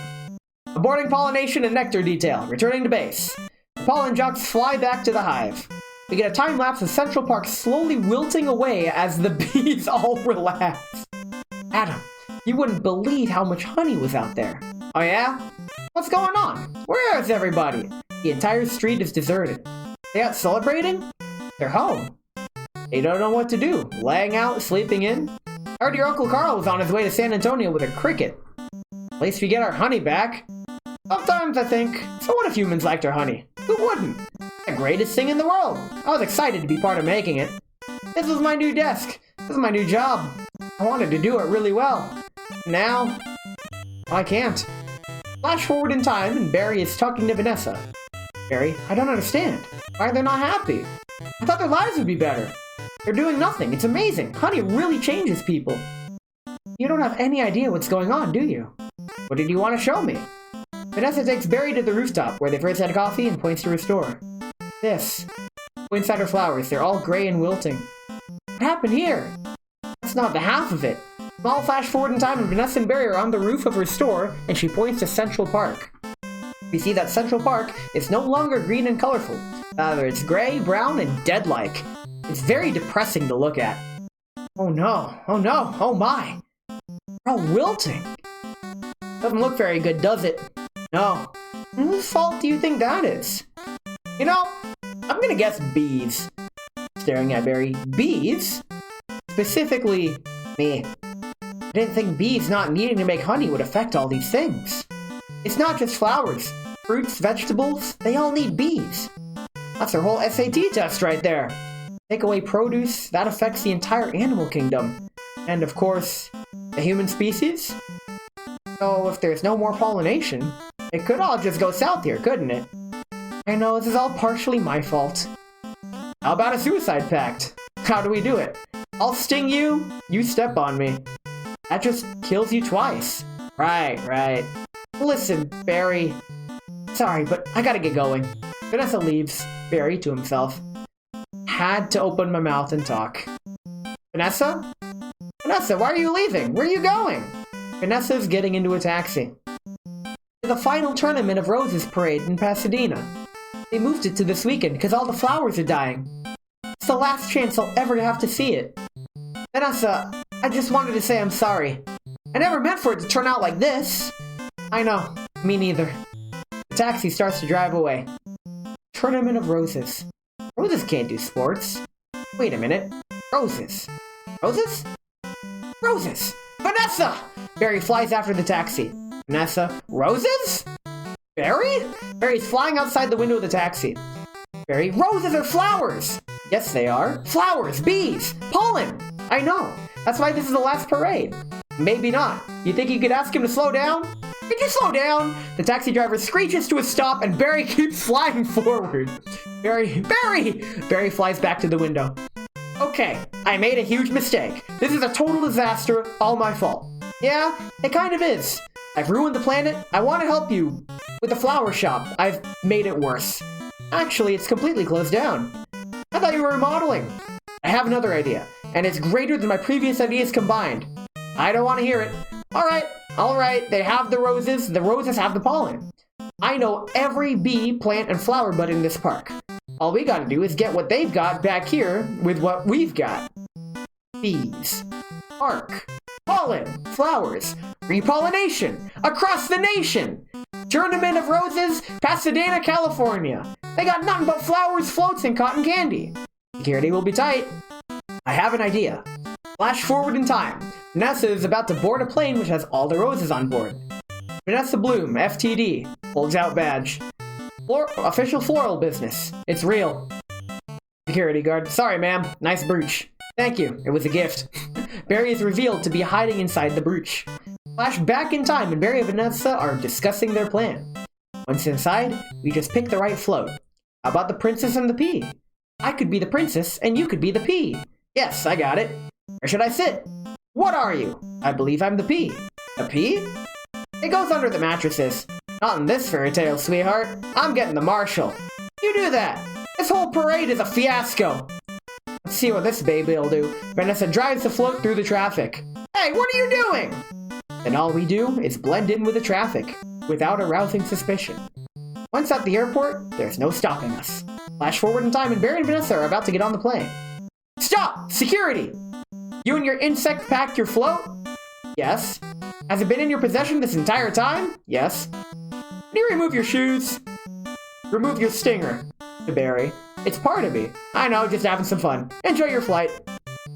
Aborting pollination and nectar detail. Returning to base. The pollen jocks fly back to the hive. We get a time lapse of Central Park slowly wilting away as the bees all relax. Adam, you wouldn't believe how much honey was out there. Oh yeah? What's going on? Where is everybody? The entire street is deserted. They out celebrating? They're home. They don't know what to do. Laying out, sleeping in. I heard your Uncle Carl was on his way to San Antonio with a cricket. At least we get our honey back. Sometimes I think, so what if humans liked our honey? Who wouldn't? The greatest thing in the world. I was excited to be part of making it. This was my new desk. This is my new job. I wanted to do it really well. Now, I can't. Flash forward in time and Barry is talking to Vanessa. Barry, I don't understand. Why are they not happy? I thought their lives would be better. They're doing nothing. It's amazing. Honey really changes people. You don't have any idea what's going on, do you? What did you want to show me? Vanessa takes Barry to the rooftop where they first had coffee and points to her store. This. Points at her flowers. They're all gray and wilting. What happened here? That's not the half of it. Small flash forward in time and Vanessa and Barry are on the roof of her store and she points to Central Park. We see that Central Park is no longer green and colorful. Rather, it's gray, brown, and dead-like. It's very depressing to look at. Oh no, oh no, oh my. They're all wilting. Doesn't look very good, does it? No. Whose fault do you think that is? You know, I'm gonna guess bees. Staring at Barry. Bees? Specifically, me. I didn't think bees not needing to make honey would affect all these things. It's not just flowers. Fruits, vegetables, they all need bees. That's their whole SAT test right there. Take away produce, that affects the entire animal kingdom. And of course, the human species? So if there's no more pollination, it could all just go south here, couldn't it? I know this is all partially my fault. How about a suicide pact? How do we do it? I'll sting you, you step on me. That just kills you twice. Right. Listen, Barry. Sorry, but I gotta get going. Vanessa leaves, Barry to himself. Had to open my mouth and talk. Vanessa? Vanessa, why are you leaving? Where are you going? Vanessa's getting into a taxi. The final tournament of Roses parade in Pasadena. They moved it to this weekend because all the flowers are dying. It's the last chance I'll ever have to see it. Vanessa, I just wanted to say I'm sorry. I never meant for it to turn out like this. I know, me neither. The taxi starts to drive away. Tournament of Roses. Roses can't do sports. Wait a minute. Roses. Roses? Roses! Vanessa! Barry flies after the taxi. Vanessa. Roses? Barry? Barry's flying outside the window of the taxi. Barry. Roses are flowers! Yes, they are. Flowers, bees, pollen! I know. That's why this is the last parade. Maybe not. You think you could ask him to slow down? Could you slow down? The taxi driver screeches to a stop and Barry keeps flying forward. Barry! Barry flies back to the window. Okay, I made a huge mistake. This is a total disaster, all my fault. Yeah, it kind of is. I've ruined the planet. I want to help you. With the flower shop, I've made it worse. Actually, it's completely closed down. I thought you were remodeling. I have another idea, and it's greater than my previous ideas combined. I don't want to hear it. All right, they have the roses have the pollen. I know every bee, plant, and flower bud in this park. All we gotta do is get what they've got back here with what we've got. Bees, park, pollen, flowers, repollination, across the nation. Tournament of Roses, Pasadena, California. They got nothing but flowers, floats, and cotton candy. Security will be tight. I have an idea. Flash forward in time. Vanessa is about to board a plane which has all the roses on board. Vanessa Bloom, FTD, holds out badge. Official floral business. It's real. Security guard. Sorry, ma'am. Nice brooch. Thank you. It was a gift. Barry is revealed to be hiding inside the brooch. Flash back in time and Barry and Vanessa are discussing their plan. Once inside, we just pick the right float. How about the princess and the pea? I could be the princess and you could be the pea. Yes, I got it. Where should I sit? What are you? I believe I'm the pea. A pea? It goes under the mattresses. Not in this fairy tale, sweetheart. I'm getting the marshal. You do that. This whole parade is a fiasco. Let's see what this baby will do. Vanessa drives the float through the traffic. Hey, what are you doing? Then all we do is blend in with the traffic, without arousing suspicion. Once at the airport, there's no stopping us. Flash forward in time and Barry and Vanessa are about to get on the plane. Stop! Security! You and your insect packed your float? Yes. Has it been in your possession this entire time? Yes. Can you remove your shoes? Remove your stinger. To Barry. It's part of me. I know, just having some fun. Enjoy your flight.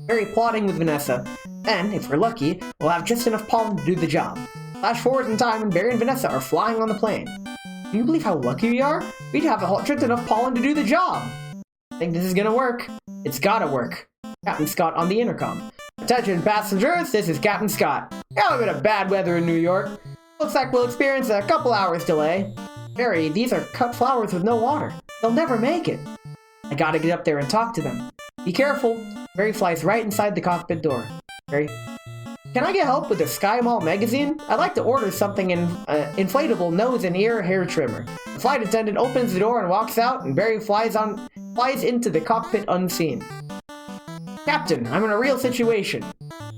Barry plotting with Vanessa. And, if we're lucky, we'll have just enough pollen to do the job. Flash forward in time and Barry and Vanessa are flying on the plane. Can you believe how lucky we are? We'd have just enough pollen to do the job. I think this is gonna work. It's gotta work. Captain Scott on the intercom. Attention passengers, this is Captain Scott. We have a bit of bad weather in New York. Looks like we'll experience a couple hours delay. Barry, these are cut flowers with no water. They'll never make it. I gotta get up there and talk to them. Be careful. Barry flies right inside the cockpit door. Barry, can I get help with the Sky Mall magazine? I'd like to order something in inflatable nose and ear hair trimmer. The flight attendant opens the door and walks out, and Barry flies into the cockpit unseen. Captain, I'm in a real situation.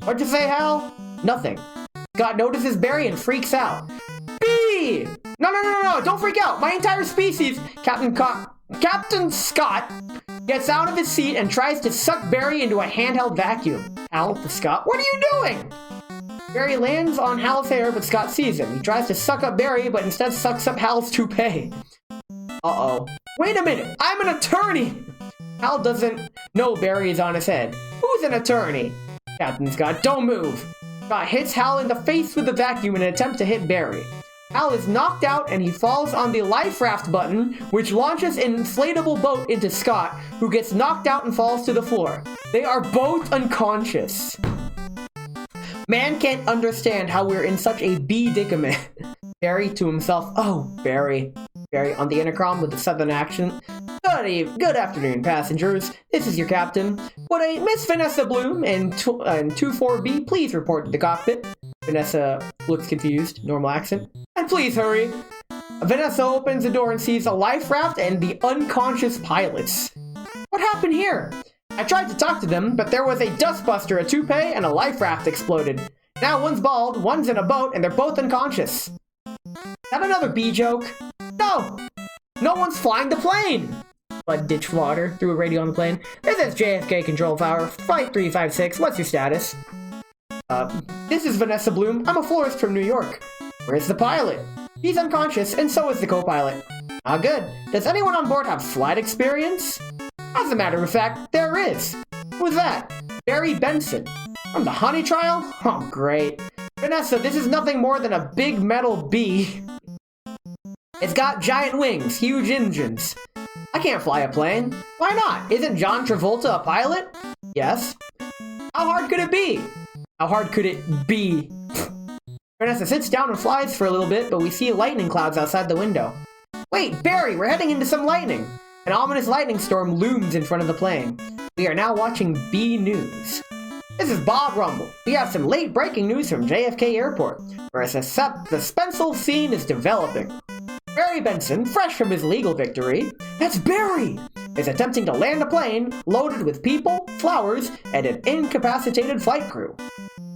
What'd you say, Hal? Nothing. Scott notices Barry and freaks out. Bee! No, don't freak out. My entire species, Captain Scott gets out of his seat and tries to suck Barry into a handheld vacuum. Hal to Scott, what are you doing? Barry lands on Hal's hair, but Scott sees him. He tries to suck up Barry, but instead sucks up Hal's toupee. Uh-oh. Wait a minute, I'm an attorney! Hal doesn't know Barry is on his head. Who's an attorney? Captain Scott, don't move. Scott hits Hal in the face with the vacuum in an attempt to hit Barry. Hal is knocked out and he falls on the life raft button, which launches an inflatable boat into Scott, who gets knocked out and falls to the floor. They are both unconscious. Man can't understand how we're in such a predicament. Barry to himself, oh, Barry. Barry on the intercom with a southern accent. Good afternoon, passengers. This is your captain. Would a Miss Vanessa Bloom and 24B please report to the cockpit? Vanessa looks confused, normal accent. And please hurry. Vanessa opens the door and sees a life raft and the unconscious pilots. What happened here? I tried to talk to them, but there was a dustbuster, a toupee, and a life raft exploded. Now one's bald, one's in a boat, and they're both unconscious. Is that another bee joke? No! No one's flying the plane! Bud ditch water through a radio on the plane. This is JFK Control Tower, Flight 356. What's your status? This is Vanessa Bloom. I'm a florist from New York. Where's the pilot? He's unconscious, and so is the co-pilot. Ah, good. Does anyone on board have flight experience? As a matter of fact, there is. Who's that? Barry Benson. From the Honey Trial? Oh, great. Vanessa, this is nothing more than a big metal bee. It's got giant wings, huge engines. I can't fly a plane. Why not? Isn't John Travolta a pilot? Yes. How hard could it be? How hard could it be? Vanessa sits down and flies for a little bit, but we see lightning clouds outside the window. Wait, Barry, we're heading into some lightning. An ominous lightning storm looms in front of the plane. We are now watching B News. This is Bob Rumble. We have some late breaking news from JFK Airport, where a suspenseful scene is developing. Barry Benson, fresh from his legal victory, that's Barry, is attempting to land a plane loaded with people, flowers, and an incapacitated flight crew.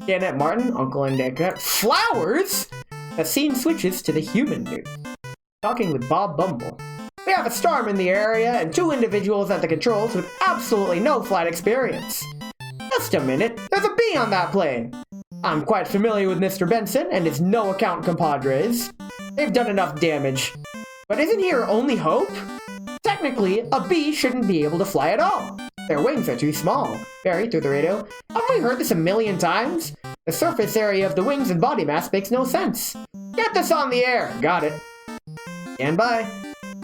Janet Martin, Uncle and Nick, flowers? The scene switches to the human news. Talking with Bob Bumble. We have a storm in the area and 2 individuals at the controls with absolutely no flight experience. Just a minute, there's a bee on that plane. I'm quite familiar with Mr. Benson and his no-account compadres. They've done enough damage. But isn't he our only hope? Technically, a bee shouldn't be able to fly at all. Their wings are too small. Barry, through the radio, haven't we heard this a million times? The surface area of the wings and body mass makes no sense. Get this on the air. Got it. Stand by.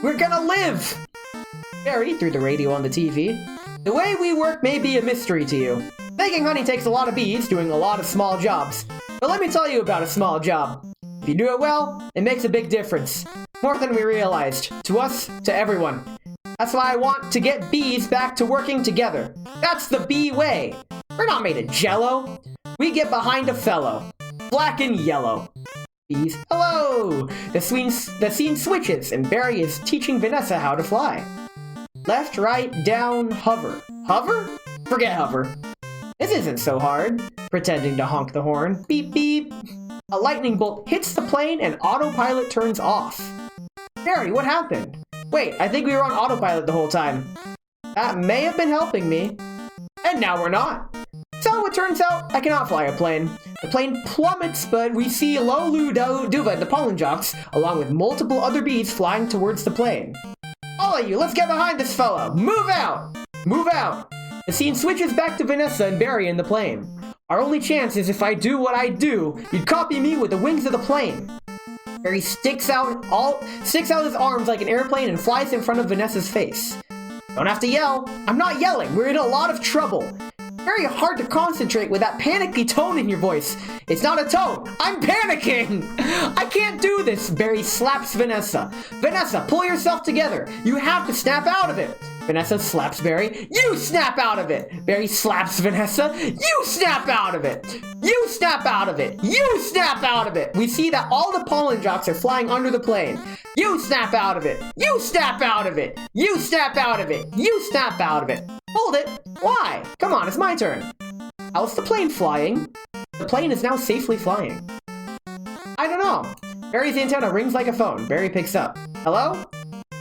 We're gonna live! Barry, through the radio on the TV. The way we work may be a mystery to you. Making honey takes a lot of bees doing a lot of small jobs. But let me tell you about a small job. If you do it well, it makes a big difference. More than we realized. To us, to everyone. That's why I want to get bees back to working together. That's the bee way. We're not made of jello. We get behind a fellow. Black and yellow. Bees. Hello! The scene switches, and Barry is teaching Vanessa how to fly. Left, right, down, hover. Hover? Forget hover. This isn't so hard. Pretending to honk the horn. Beep, beep. A lightning bolt hits the plane and autopilot turns off. Barry, what happened? Wait, I think we were on autopilot the whole time. That may have been helping me. And now we're not. So it turns out I cannot fly a plane. The plane plummets, but we see Lolu Duva and the pollen jocks, along with multiple other bees flying towards the plane. All of you, let's get behind this fella! Move out! Move out! The scene switches back to Vanessa and Barry in the plane. Our only chance is if I do what I do, you'd copy me with the wings of the plane. Barry sticks out his arms like an airplane and flies in front of Vanessa's face. Don't have to yell. I'm not yelling. We're in a lot of trouble. Very hard to concentrate with that panicky tone in your voice. It's not a tone. I'm panicking. I can't do this. Barry slaps Vanessa. Vanessa, pull yourself together. You have to snap out of it. Vanessa slaps Barry. You snap out of it. Barry slaps Vanessa. You snap out of it. You snap out of it. You snap out of it. We see that all the pollen jocks are flying under the plane. You snap out of it. You snap out of it. You snap out of it. You snap out of it. Hold it. Why? Come on, it's my turn. How's the plane flying? The plane is now safely flying. I don't know. Barry's antenna rings like a phone. Barry picks up. Hello?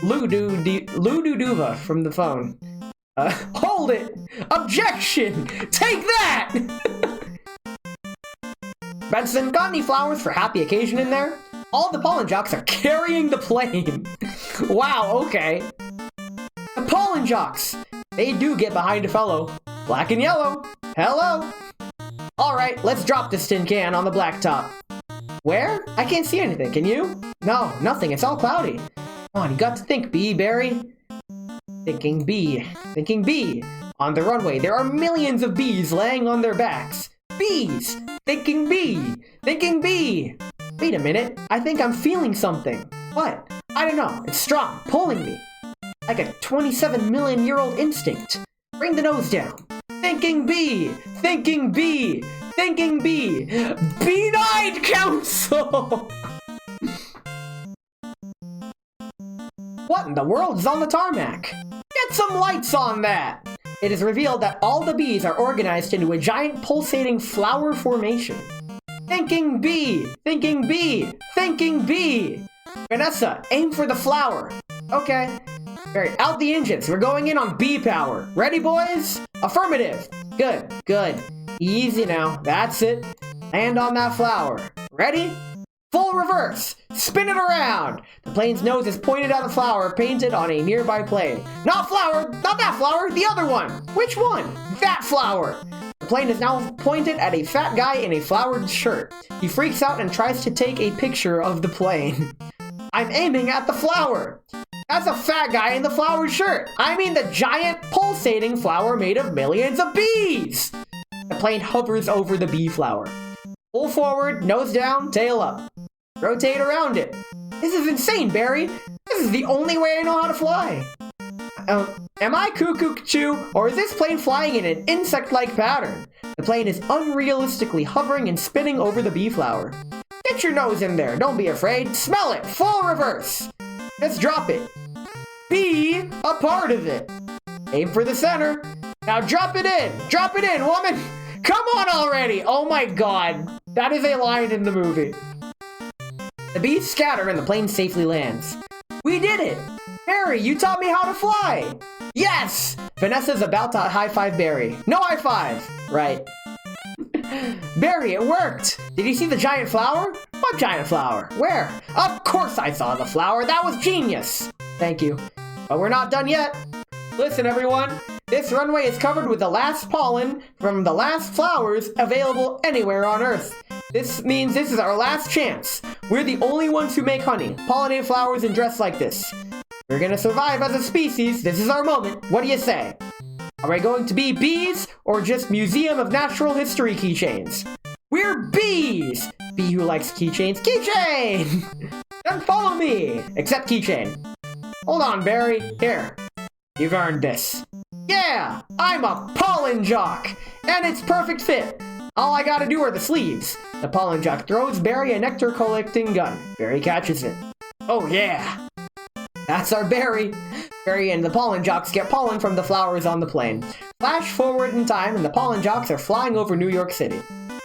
Lududuva from the phone. Hold it! Objection! Take that! Benson, got any flowers for happy occasion in there? All the pollen jocks are carrying the plane. Wow, okay. The pollen jocks! They do get behind a fellow. Black and yellow. Hello. Alright, let's drop this tin can on the blacktop. Where? I can't see anything, can you? No, nothing, it's all cloudy. Come on, you got to think, bee, Barry. Thinking bee. Thinking bee. On the runway, there are millions of bees laying on their backs. Bees! Thinking bee! Thinking bee! Wait a minute, I think I'm feeling something. What? I don't know, it's strong, pulling me. Like a 27-million-year-old instinct. Bring the nose down. Thinking bee! Thinking bee! Thinking bee! Bee-eyed council! What in the world is on the tarmac? Get some lights on that! It is revealed that all the bees are organized into a giant pulsating flower formation. Thinking bee! Thinking bee! Thinking bee! Vanessa, aim for the flower. Okay. Barry, out the engines. We're going in on bee power. Ready, boys? Affirmative. Good, good. Easy now. That's it. Land on that flower. Ready? Full reverse. Spin it around. The plane's nose is pointed at a flower painted on a nearby plane. Not flower. Not that flower. The other one. Which one? That flower. The plane is now pointed at a fat guy in a flowered shirt. He freaks out and tries to take a picture of the plane. I'm aiming at the flower. That's a fat guy in the flowered shirt. I mean the giant pulsating flower made of millions of bees. The plane hovers over the bee flower. Pull forward, nose down, tail up. Rotate around it. This is insane, Barry. This is the only way I know how to fly. Am I cuckoo, or is this plane flying in an insect-like pattern? The plane is unrealistically hovering and spinning over the bee flower. Get your nose in there. Don't be afraid. Smell it. Full reverse. Just drop it. Be a part of it. Aim for the center. Now drop it in. Drop it in, woman. Come on already. Oh my god. That is a line in the movie. The bees scatter and the plane safely lands. We did it. Barry, you taught me how to fly. Yes. Vanessa's about to high-five Barry. No high five. Right. Barry, it worked! Did you see the giant flower? What giant flower? Where? Of course I saw the flower! That was genius! Thank you. But we're not done yet! Listen everyone, this runway is covered with the last pollen from the last flowers available anywhere on Earth. This means this is our last chance. We're the only ones who make honey, pollinate flowers, and dress like this. We're gonna survive as a species. This is our moment. What do you say? Are we going to be bees, or just Museum of Natural History keychains? We're bees! Bee who likes keychains. Keychain! Then follow me! Except keychain. Hold on, Barry. Here. You've earned this. Yeah! I'm a pollen jock! And it's perfect fit! All I gotta do are the sleeves. The pollen jock throws Barry a nectar collecting gun. Barry catches it. Oh yeah! That's our Barry! Barry and the pollen jocks get pollen from the flowers on the plane. Flash forward in time and the pollen jocks are flying over New York City.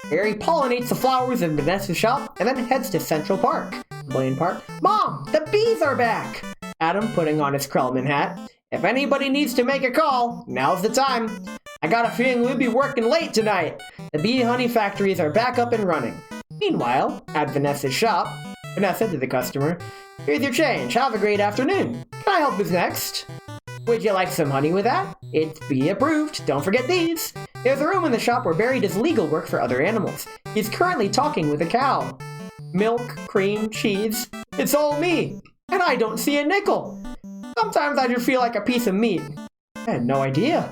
Barry pollinates the flowers in Vanessa's shop and then heads to Central Park. Blaine Park. Mom, the bees are back! Adam putting on his Krellman hat. If anybody needs to make a call, now's the time. I got a feeling we'll be working late tonight. The bee honey factories are back up and running. Meanwhile, at Vanessa's shop, Vanessa to the customer, here's your change. Have a great afternoon. Can I help with next? Would you like some honey with that? It's bee approved. Don't forget these. There's a room in the shop where Barry does legal work for other animals. He's currently talking with a cow. Milk, cream, cheese. It's all me. And I don't see a nickel. Sometimes I just feel like a piece of meat. I had no idea.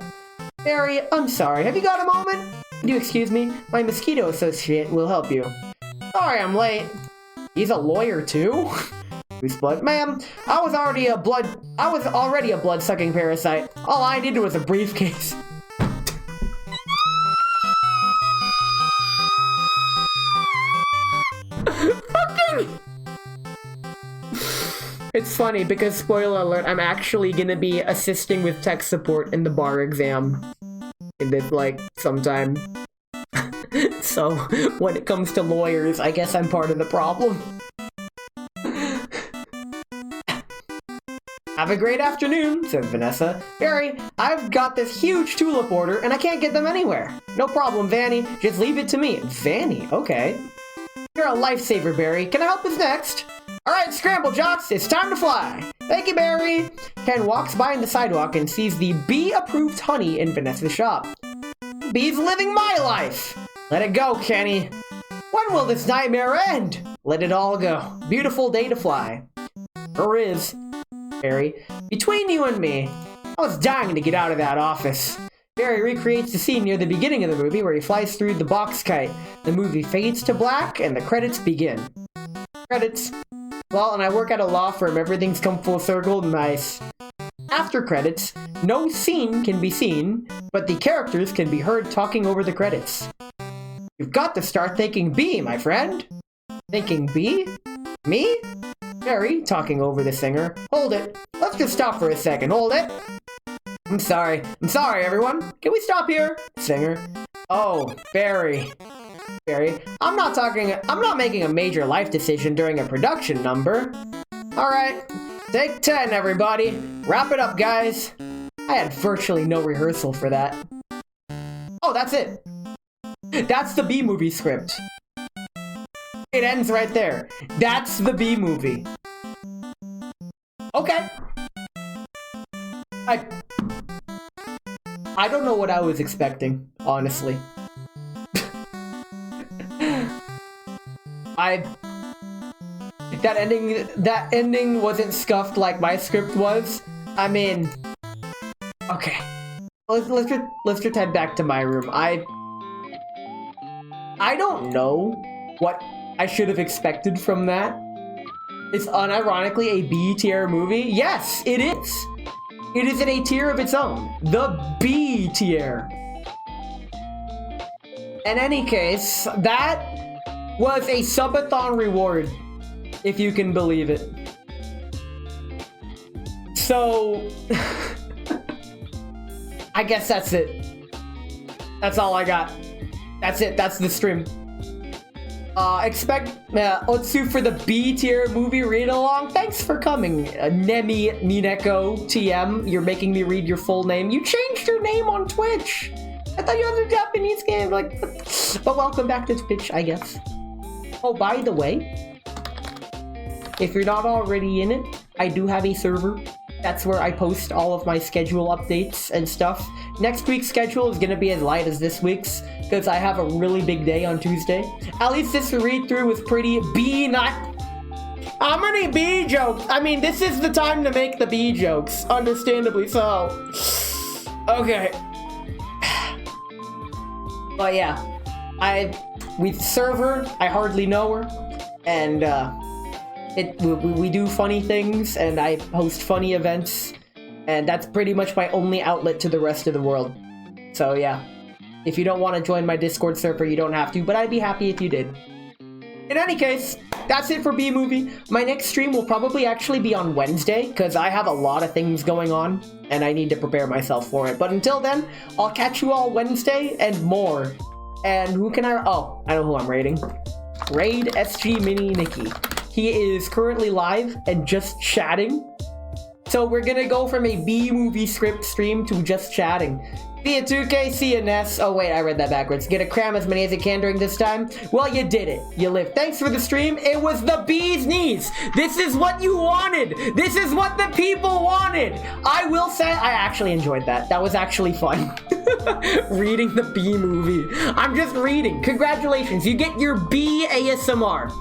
Barry, I'm sorry. Have you got a moment? Could you excuse me? My mosquito associate will help you. Sorry I'm late. He's a lawyer too? Who's blood? Ma'am, I was already a blood-sucking parasite. All I needed was a briefcase. Fucking! It's funny because, spoiler alert, I'm actually gonna be assisting with tech support in the bar exam. In this, like, sometime. So, when it comes to lawyers, I guess I'm part of the problem. Have a great afternoon, said Vanessa. Barry, I've got this huge tulip order and I can't get them anywhere. No problem, Vanny. Just leave it to me. Vanny, okay. You're a lifesaver, Barry. Can I help us next? Alright, scramble jocks, it's time to fly. Thank you, Barry. Ken walks by on the sidewalk and sees the bee-approved honey in Vanessa's shop. Bee's living my life. Let it go, Kenny. When will this nightmare end? Let it all go. Beautiful day to fly. Or is. Barry, between you and me, I was dying to get out of that office. Barry recreates the scene near the beginning of the movie where he flies through the box kite. The movie fades to black and the credits begin. Credits. Well, and I work at a law firm, everything's come full circle, nice. After credits, no scene can be seen, but the characters can be heard talking over the credits. You've got to start thinking B, my friend. Thinking B? Me? Barry, talking over the singer. Hold it. Let's just stop for a second. Hold it. I'm sorry, everyone. Can we stop here? Singer. Oh, Barry. Barry, I'm not making a major life decision during a production number. Alright, take 10, everybody. Wrap it up, guys. I had virtually no rehearsal for that. Oh, that's it. That's the B-movie script. It ends right there. That's the B-movie. Okay. I don't know what I was expecting, honestly. That ending wasn't scuffed like my script was. I mean, okay. Let's just head back to my room. I don't know what I should have expected from that. It's unironically a B tier movie. Yes, it is. It is in a tier of its own. The B tier. In any case, that was a subathon reward, if you can believe it. So, I guess that's it. That's all I got. That's it. That's the stream. Expect Otsu for the B tier movie read along. Thanks for coming, Nemi Mineko TM. You're making me read your full name. You changed your name on Twitch. I thought you had a Japanese game. Like, but welcome back to Twitch, I guess. Oh, by the way, if you're not already in it, I do have a server. That's where I post all of my schedule updates and stuff. Next week's schedule is going to be as light as this week's, because I have a really big day on Tuesday. At least this read-through was pretty not... How many B jokes? I mean, this is the time to make the B jokes, understandably so. Okay. But yeah, with server, I hardly know her, and we do funny things, and I host funny events, and that's pretty much my only outlet to the rest of the world. So yeah, if you don't want to join my Discord server, you don't have to, but I'd be happy if you did. In any case, that's it for B-Movie. My next stream will probably actually be on Wednesday, because I have a lot of things going on, and I need to prepare myself for it. But until then, I'll catch you all Wednesday and more. And who can I... Oh, I know who I'm raiding. Raid SG Mini Nikki. He is currently live and just chatting. So we're gonna go from a B-Movie script stream to just chatting. See ya 2K, see ya Ness. Oh wait, I read that backwards. Gonna cram as many as I can during this time? Well, you did it. You lived. Thanks for the stream. It was the bee's knees. This is what you wanted. This is what the people wanted. I will say, I actually enjoyed that. That was actually fun. Reading the B-Movie. I'm just reading. Congratulations, you get your B ASMR.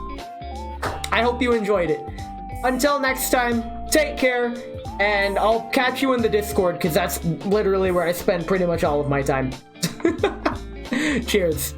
I hope you enjoyed it. Until next time, take care. And I'll catch you in the Discord, because that's literally where I spend pretty much all of my time. Cheers.